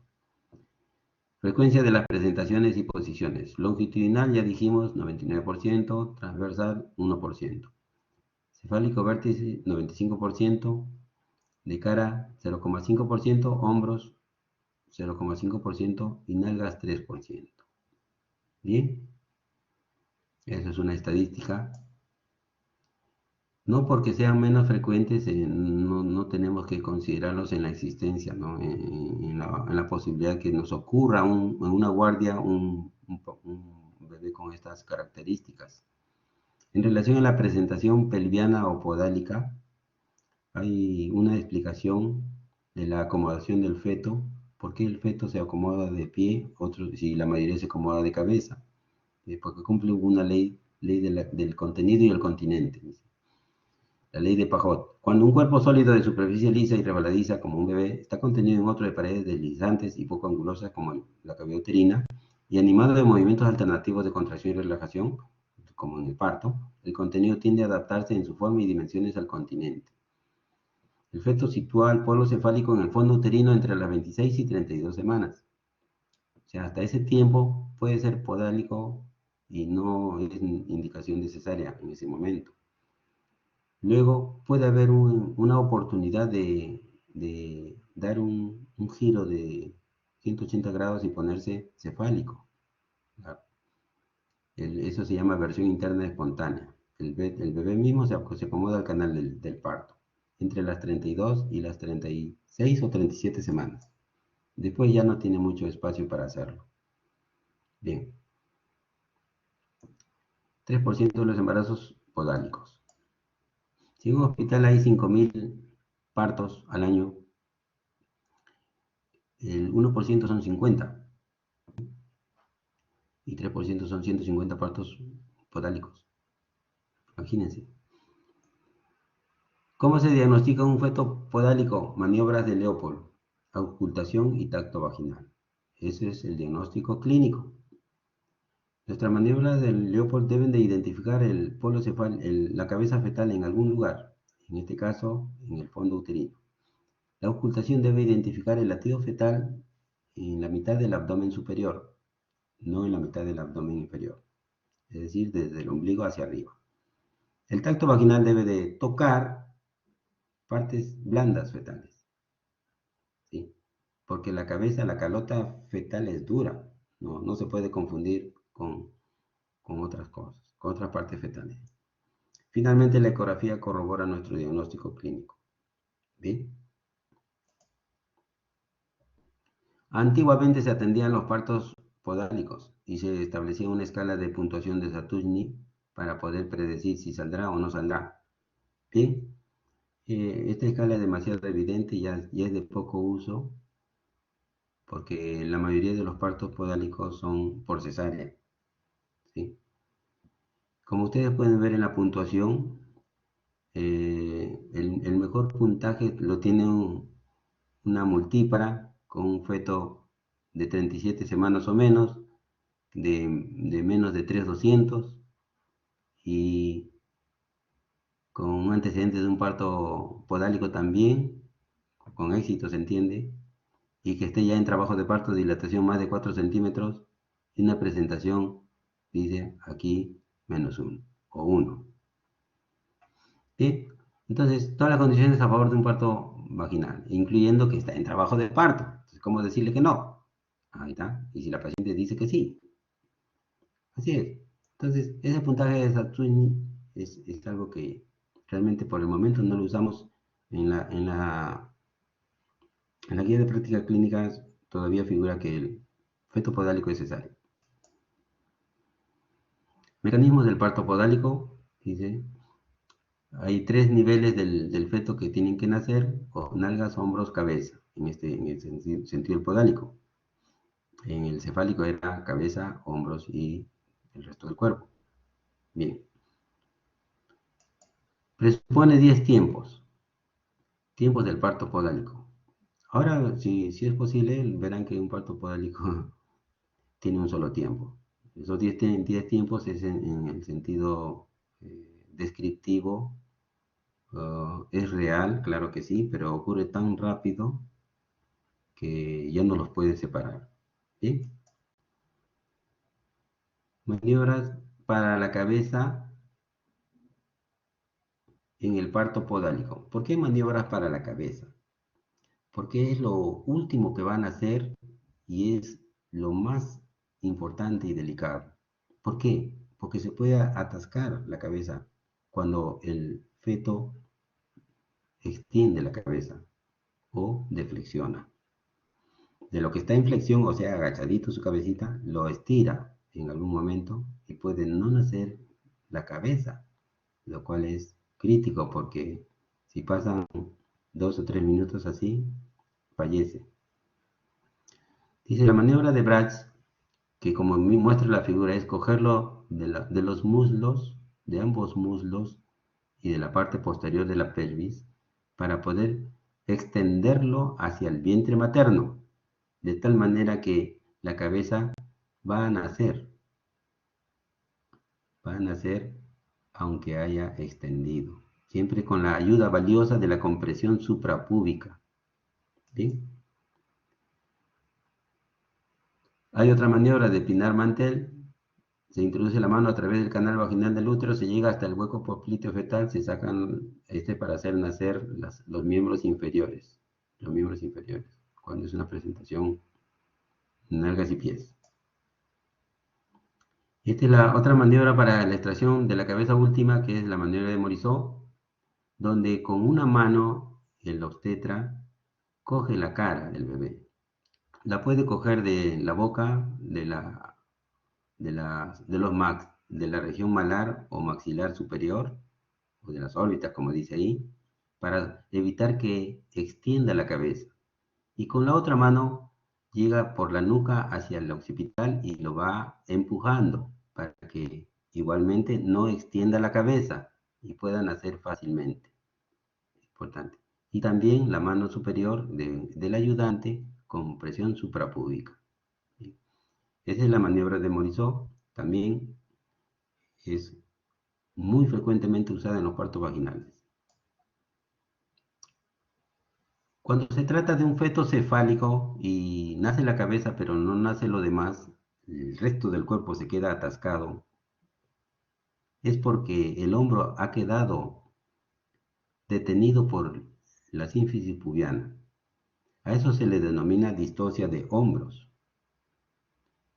Frecuencia de las presentaciones y posiciones. Longitudinal ya dijimos 99%, transversal 1%. Cefálico vértice 95%, de cara 0,5%, hombros 0,5% y nalgas 3%. Bien, eso es una estadística. No porque sean menos frecuentes, no tenemos que considerarlos en la existencia, ¿no? En la posibilidad que nos ocurra en una guardia un bebé con estas características. En relación a la presentación pelviana o podálica, hay una explicación de la acomodación del feto, por qué el feto se acomoda de pie, si la mayoría se acomoda de cabeza, porque cumple una ley del contenido y el continente. La ley de Pajot. Cuando un cuerpo sólido de superficie lisa y resbaladiza como un bebé está contenido en otro de paredes deslizantes y poco angulosas como la cavidad uterina y animado de movimientos alternativos de contracción y relajación, como en el parto, el contenido tiende a adaptarse en su forma y dimensiones al continente. El feto sitúa el polo cefálico en el fondo uterino entre las 26 y 32 semanas. O sea, hasta ese tiempo puede ser podálico y no es indicación de cesárea en ese momento. Luego puede haber una oportunidad de dar un giro de 180 grados y ponerse cefálico. Eso se llama versión interna espontánea. El bebé mismo se acomoda al canal del parto entre las 32 y las 36 o 37 semanas. Después ya no tiene mucho espacio para hacerlo. Bien. 3% de los embarazos podálicos. Si en un hospital hay 5.000 partos al año, el 1% son 50 y 3% son 150 partos podálicos. Imagínense. ¿Cómo se diagnostica un feto podálico? Maniobras de Leopold, auscultación y tacto vaginal. Ese es el diagnóstico clínico. Nuestras maniobras del Leopold deben de identificar el polo cefal, la cabeza fetal en algún lugar, en este caso en el fondo uterino. La auscultación debe identificar el latido fetal en la mitad del abdomen superior, no en la mitad del abdomen inferior, es decir, desde el ombligo hacia arriba. El tacto vaginal debe de tocar partes blandas fetales, ¿sí? Porque la cabeza, la calota fetal es dura, no se puede confundir con otras cosas, con otras partes fetales. Finalmente, la ecografía corrobora nuestro diagnóstico clínico. ¿Bien? Antiguamente se atendían los partos podálicos y se establecía una escala de puntuación de Satusny para poder predecir si saldrá o no saldrá. Bien, esta escala es demasiado evidente y ya es de poco uso porque la mayoría de los partos podálicos son por cesárea. ¿Sí? Como ustedes pueden ver en la puntuación, el mejor puntaje lo tiene una multípara con un feto de 37 semanas o menos, de menos de 3.200 y con un antecedente de un parto podálico también, con éxito se entiende, y que esté ya en trabajo de parto, dilatación más de 4 centímetros y una presentación, dice aquí, -1 o 1. ¿Sí? Entonces, todas las condiciones a favor de un parto vaginal, incluyendo que está en trabajo de parto. Entonces, ¿cómo decirle que no? Ahí está. Y si la paciente dice que sí. Así es. Entonces, ese puntaje de Satsui es algo que realmente por el momento no lo usamos en la guía de prácticas clínicas. Todavía figura que el feto podálico es cesárea. Mecanismos del parto podálico, dice, hay 3 niveles del feto que tienen que nacer, o nalgas, hombros, cabeza, en el sentido del podálico. En el cefálico era cabeza, hombros y el resto del cuerpo. Bien. Presupone 10 tiempos del parto podálico. Ahora, si es posible, verán que un parto podálico tiene un solo tiempo. Esos 10 tiempos es en el sentido descriptivo. Es real, claro que sí, pero ocurre tan rápido que ya no los puedes separar. ¿Sí? Maniobras para la cabeza en el parto podálico. ¿Por qué maniobras para la cabeza? Porque es lo último que van a hacer y es lo más importante y delicado. ¿Por qué? Porque se puede atascar la cabeza cuando el feto extiende la cabeza o deflexiona. De lo que está en flexión, o sea, agachadito su cabecita, lo estira en algún momento y puede no nacer la cabeza, lo cual es crítico porque si pasan 2 o 3 minutos así, fallece. Dice la maniobra de Bratz, que como muestra la figura, es cogerlo de los muslos, de ambos muslos y de la parte posterior de la pelvis, para poder extenderlo hacia el vientre materno, de tal manera que la cabeza va a nacer, aunque haya extendido, siempre con la ayuda valiosa de la compresión suprapúbica. ¿Bien? Hay otra maniobra de Pinar Mantel, Se introduce la mano a través del canal vaginal del útero, se llega hasta el hueco popliteo fetal, se sacan para hacer nacer los miembros inferiores. Los miembros inferiores, cuando es una presentación nalgas y pies. Esta es la otra maniobra para la extracción de la cabeza última, que es la maniobra de Morisot, donde con una mano el obstetra coge la cara del bebé. La puede coger de la boca, de la región malar o maxilar superior, o de las órbitas, como dice ahí, para evitar que extienda la cabeza. Y con la otra mano llega por la nuca hacia el occipital y lo va empujando para que igualmente no extienda la cabeza y pueda nacer fácilmente. Importante. Y también la mano superior del ayudante con presión suprapúbica. Esa es la maniobra de Morisot. También es muy frecuentemente usada en los partos vaginales. Cuando se trata de un feto cefálico y nace la cabeza pero no nace lo demás, el resto del cuerpo se queda atascado, es porque el hombro ha quedado detenido por la sínfisis pubiana. A eso se le denomina distocia de hombros.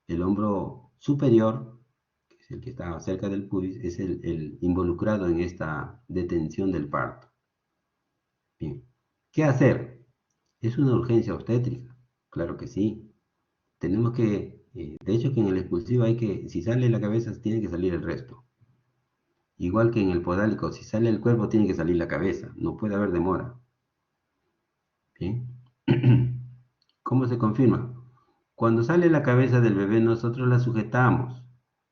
El hombro superior, que es el que está cerca del pubis, es el involucrado en esta detención del parto. Bien. ¿Qué hacer? ¿Es una urgencia obstétrica? Claro que sí. Tenemos que, de hecho que en el expulsivo hay que, si sale la cabeza, tiene que salir el resto. Igual que en el podálico, si sale el cuerpo, tiene que salir la cabeza. No puede haber demora. ¿Bien? ¿Cómo se confirma? Cuando sale la cabeza del bebé, nosotros la sujetamos,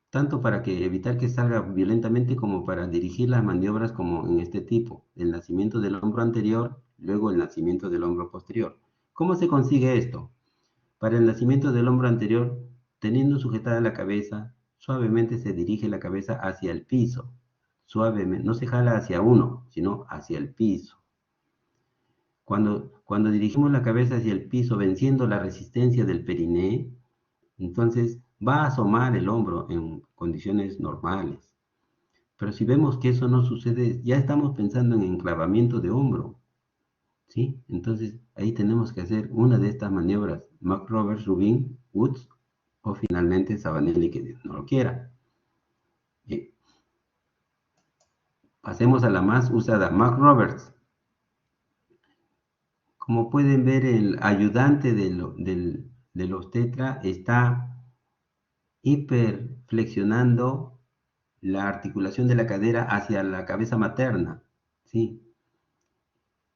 tanto para que evitar que salga violentamente como para dirigir las maniobras como en este tipo, el nacimiento del hombro anterior, luego el nacimiento del hombro posterior. ¿Cómo se consigue esto? Para el nacimiento del hombro anterior, teniendo sujetada la cabeza, suavemente se dirige la cabeza hacia el piso. Suavemente, no se jala hacia uno, sino hacia el piso. Cuando dirigimos la cabeza hacia el piso, venciendo la resistencia del periné, entonces va a asomar el hombro en condiciones normales. Pero si vemos que eso no sucede, ya estamos pensando en enclavamiento de hombro, ¿sí? Entonces ahí tenemos que hacer una de estas maniobras, McRoberts, Rubin, Woods, o finalmente Sabanelli, que no lo quiera. Pasemos a la más usada, McRoberts. Como pueden ver, el ayudante del obstetra está hiperflexionando la articulación de la cadera hacia la cabeza materna, ¿sí?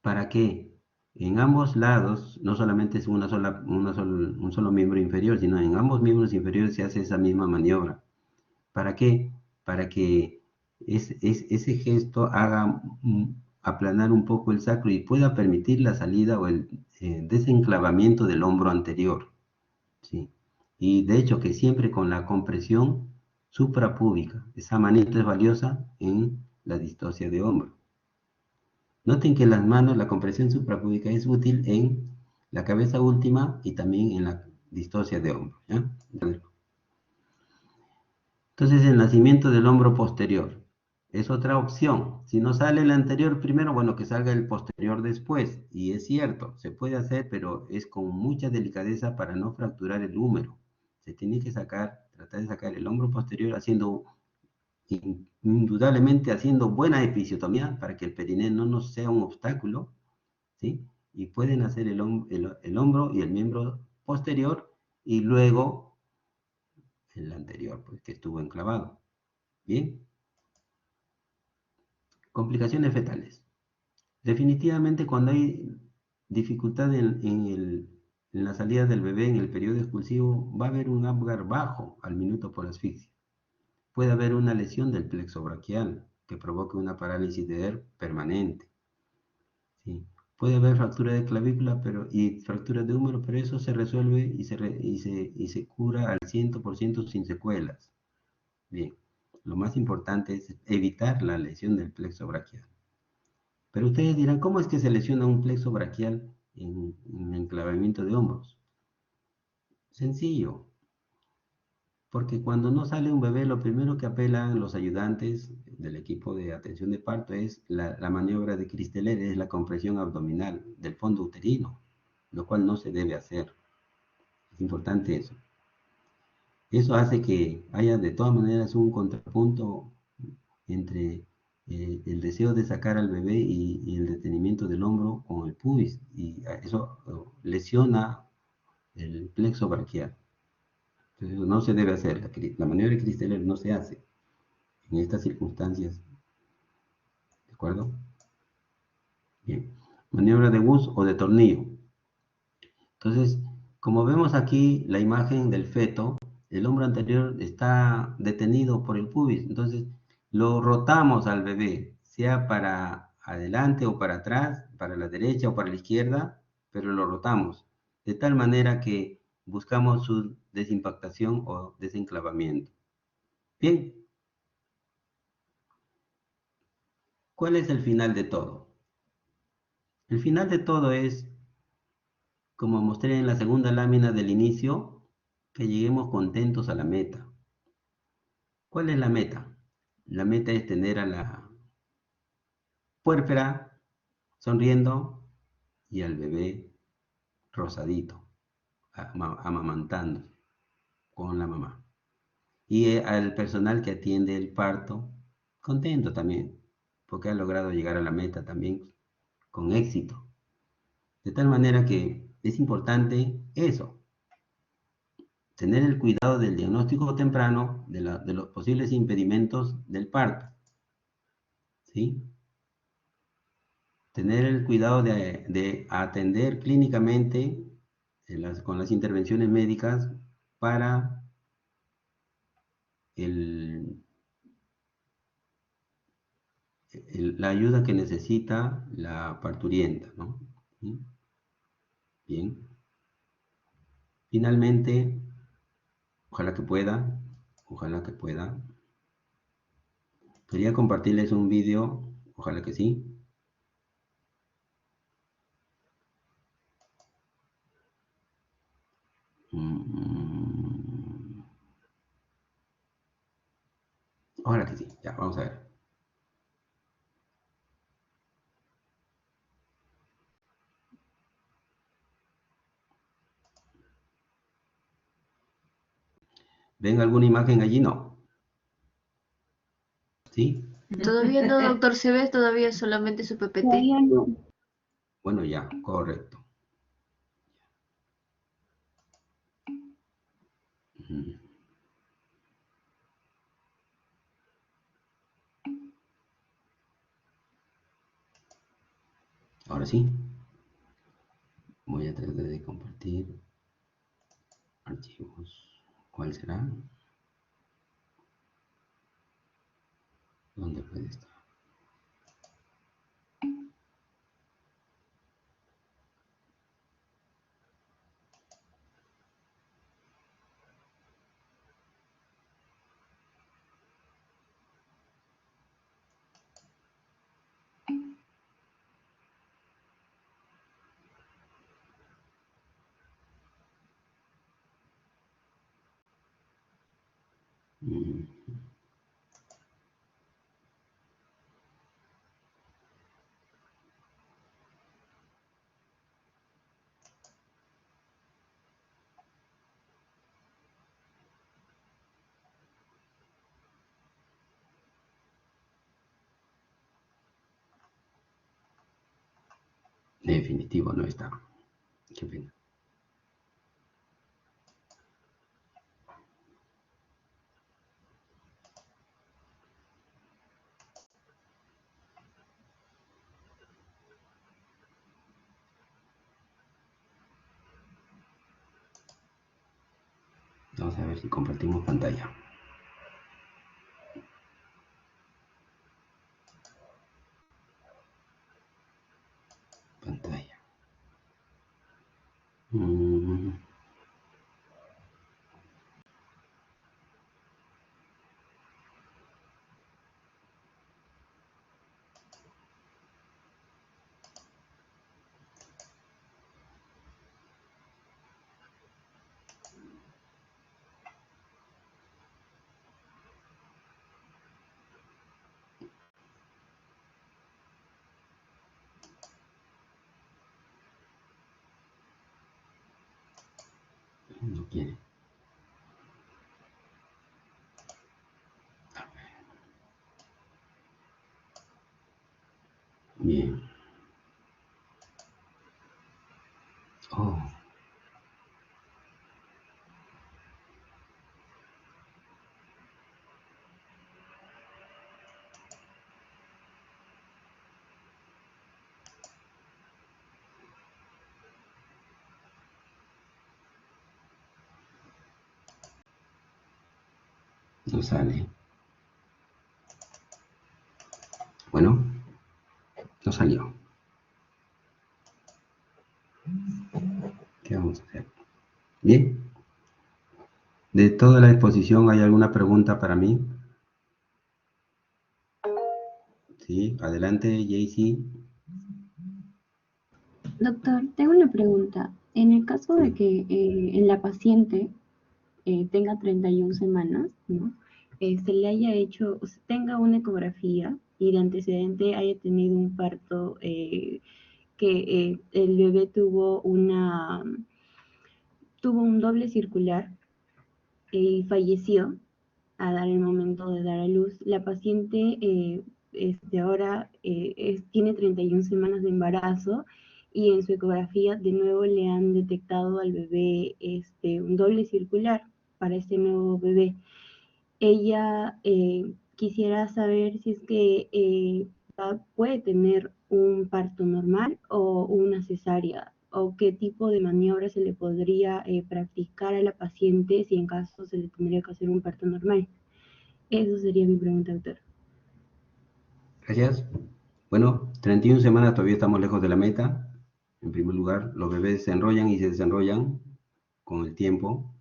¿Para qué? En ambos lados, no solamente es un solo miembro inferior, sino en ambos miembros inferiores se hace esa misma maniobra. ¿Para qué? Para que ese gesto haga aplanar un poco el sacro y pueda permitir la salida o el desenclavamiento del hombro anterior, ¿sí? Y de hecho que siempre con la compresión suprapúbica. Esa manito es valiosa en la distocia de hombro. Noten que las manos, la compresión suprapúbica es útil en la cabeza última y también en la distocia de hombro, ¿ya? Entonces el nacimiento del hombro posterior es otra opción. Si no sale el anterior primero, bueno, que salga el posterior después. Y es cierto, se puede hacer, pero es con mucha delicadeza para no fracturar el húmero. Se tiene que tratar de sacar el hombro posterior haciendo, indudablemente haciendo buena episiotomía para que el periné no nos sea un obstáculo, ¿sí? Y pueden hacer el hombro y el miembro posterior y luego el anterior, pues que estuvo enclavado. Bien. Complicaciones fetales. Definitivamente cuando hay dificultad en la salida del bebé en el periodo expulsivo, va a haber un Apgar bajo al minuto por asfixia. Puede haber una lesión del plexo braquial que provoque una parálisis de ERP permanente. ¿Sí? Puede haber fractura de clavícula y fractura de húmero, pero eso se resuelve y se cura al 100% sin secuelas. Bien, lo más importante es evitar la lesión del plexo braquial. Pero ustedes dirán, ¿cómo es que se lesiona un plexo braquial en enclavamiento de hombros? Sencillo. Porque cuando no sale un bebé, lo primero que apelan los ayudantes del equipo de atención de parto es la maniobra de Christeler, es la compresión abdominal del fondo uterino, lo cual no se debe hacer. Es importante eso. Eso hace que haya de todas maneras un contrapunto entre el deseo de sacar al bebé y el detenimiento del hombro con el pubis, y eso lesiona el plexo braquial. Entonces, no se debe hacer, la maniobra de Christeler no se hace en estas circunstancias, ¿de acuerdo? Bien, maniobra de bus o de tornillo. Entonces, como vemos aquí la imagen del feto, el hombro anterior está detenido por el pubis, entonces lo rotamos al bebé, sea para adelante o para atrás, para la derecha o para la izquierda, pero lo rotamos, de tal manera que buscamos su desimpactación o desenclavamiento. Bien, ¿cuál es el final de todo? El final de todo es, como mostré en la segunda lámina del inicio, que lleguemos contentos a la meta. ¿Cuál es la meta? La meta es tener a la puérpera sonriendo y al bebé rosadito, amamantando con la mamá. Y al personal que atiende el parto, contento también, porque ha logrado llegar a la meta también con éxito. De tal manera que es importante eso, tener el cuidado del diagnóstico temprano de los posibles impedimentos del parto, ¿sí? Tener el cuidado de atender clínicamente con las intervenciones médicas para el, la ayuda que necesita la parturienta, ¿no? ¿Sí? Bien. Finalmente, ojalá que pueda. Quería compartirles un vídeo, ojalá que sí. Mm, Ojalá que sí, ya, vamos a ver. ¿Ven alguna imagen allí? No. ¿Sí? Todavía no, doctor, se ve todavía solamente su PPT. Bueno, ya, correcto. Ujú. Ahora sí, voy a tratar de compartir archivos. ¿Cuál será? ¿Dónde puede estar? Mm, Definitivo, no está. Qué pena. Vamos a ver si compartimos pantalla. Pantalla. Mm, No quiere. Bien. Oh. No sale. Bueno, no salió. ¿Qué vamos a hacer? Bien. De toda la exposición, ¿hay alguna pregunta para mí? Sí, adelante, Jaycee. Doctor, tengo una pregunta. En el caso de que en la paciente tenga 31 semanas, ¿no? Se le haya hecho, o sea, tenga una ecografía y de antecedente haya tenido un parto, que el bebé tuvo un doble circular y falleció a dar el momento de dar a luz. La paciente ahora tiene 31 semanas de embarazo y en su ecografía de nuevo le han detectado al bebé un doble circular para este nuevo bebé. Ella quisiera saber si es que puede tener un parto normal o una cesárea, o qué tipo de maniobra se le podría practicar a la paciente si en caso se le tendría que hacer un parto normal. Eso sería mi pregunta, doctor. Gracias. Bueno, 31 semanas todavía estamos lejos de la meta. En primer lugar, los bebés se enrollan y se desenrollan con el tiempo.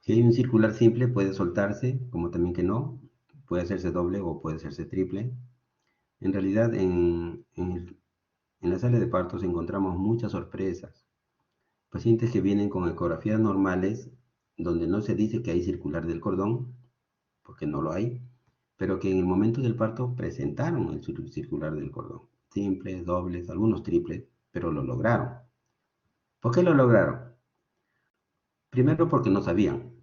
Si hay un circular simple, puede soltarse, como también que no. Puede hacerse doble o puede hacerse triple. En realidad, en la sala de partos encontramos muchas sorpresas. Pacientes que vienen con ecografías normales, donde no se dice que hay circular del cordón, porque no lo hay, pero que en el momento del parto presentaron el circular del cordón. Simples, dobles, algunos triples, pero lo lograron. ¿Por qué lo lograron? Primero porque no sabían.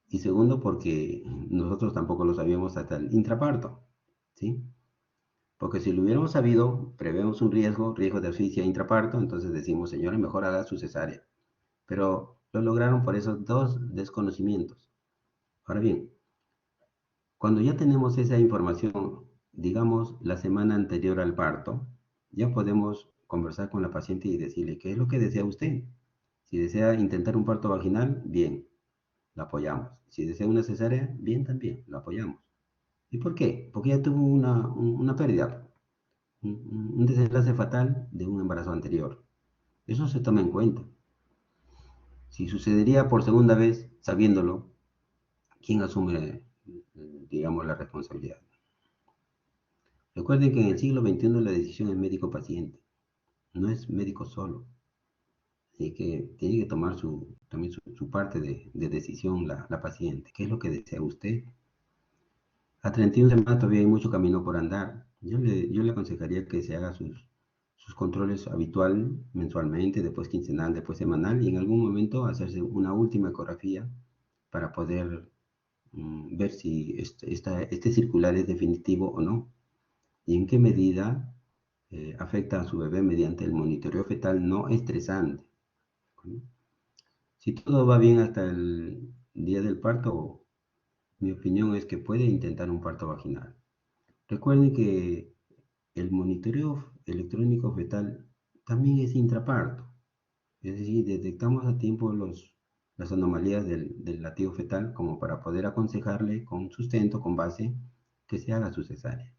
Y segundo porque nosotros tampoco lo sabíamos hasta el intraparto. ¿Sí? Porque si lo hubiéramos sabido, prevemos un riesgo de asfixia intraparto, entonces decimos, señora, mejor haga su cesárea. Pero lo lograron por esos dos desconocimientos. Ahora bien, cuando ya tenemos esa información, digamos, la semana anterior al parto, ya podemos conversar con la paciente y decirle qué es lo que desea usted. Si desea intentar un parto vaginal, bien, la apoyamos. Si desea una cesárea, bien también, la apoyamos. ¿Y por qué? Porque ya tuvo una pérdida, un desenlace fatal de un embarazo anterior. Eso se toma en cuenta. Si sucedería por segunda vez, sabiéndolo, ¿quién asume, digamos, la responsabilidad? Recuerden que en el siglo XXI la decisión es médico-paciente, no es médico solo. Así que tiene que tomar también su parte de decisión la paciente. ¿Qué es lo que desea usted? A 31 semanas todavía hay mucho camino por andar. Yo le aconsejaría que se haga sus controles habitual, mensualmente, después quincenal, después semanal, y en algún momento hacerse una última ecografía para poder ver si este circular es definitivo o no, y en qué medida afecta a su bebé mediante el monitoreo fetal no estresante. ¿Sí? Si todo va bien hasta el día del parto, mi opinión es que puede intentar un parto vaginal. Recuerden que el monitoreo electrónico fetal también es intraparto, es decir, detectamos a tiempo las anomalías del latido fetal como para poder aconsejarle con sustento, con base, que se haga su cesárea.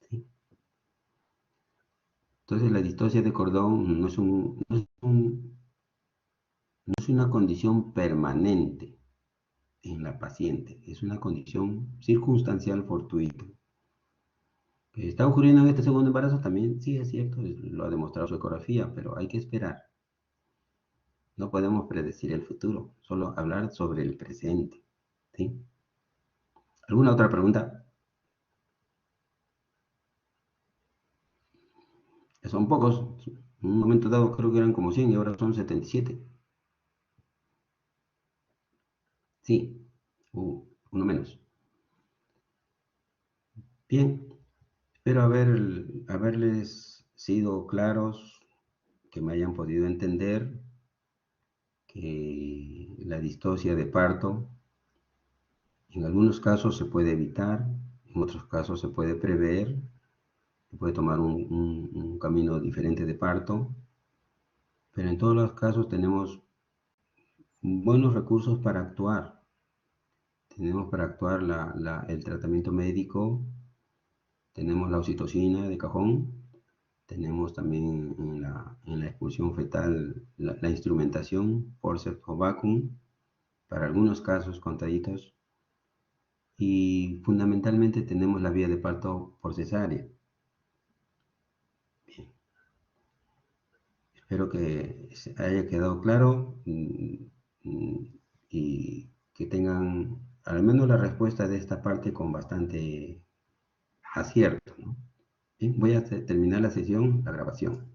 ¿Sí? Entonces la distocia de cordón no es una condición permanente en la paciente, es una condición circunstancial fortuita. ¿Está ocurriendo en este segundo embarazo? También sí, es cierto, lo ha demostrado su ecografía, pero hay que esperar. No podemos predecir el futuro, solo hablar sobre el presente. ¿Sí? ¿Alguna otra pregunta? Son pocos, En un momento dado creo que eran como 100 y ahora son 77. Sí, uno menos. Bien, espero haberles sido claros, que me hayan podido entender que la distocia de parto en algunos casos se puede evitar, en otros casos se puede prever, se puede tomar un camino diferente de parto, pero en todos los casos tenemos buenos recursos para actuar. Tenemos para actuar el tratamiento médico, tenemos la oxitocina de cajón, tenemos también en la expulsión fetal la instrumentación, forceps o vacuum, para algunos casos contaditos, y fundamentalmente tenemos la vía de parto por cesárea. Bien. Espero que se haya quedado claro y que tengan al menos la respuesta de esta parte con bastante acierto, ¿no? Bien, voy a terminar la sesión, la grabación.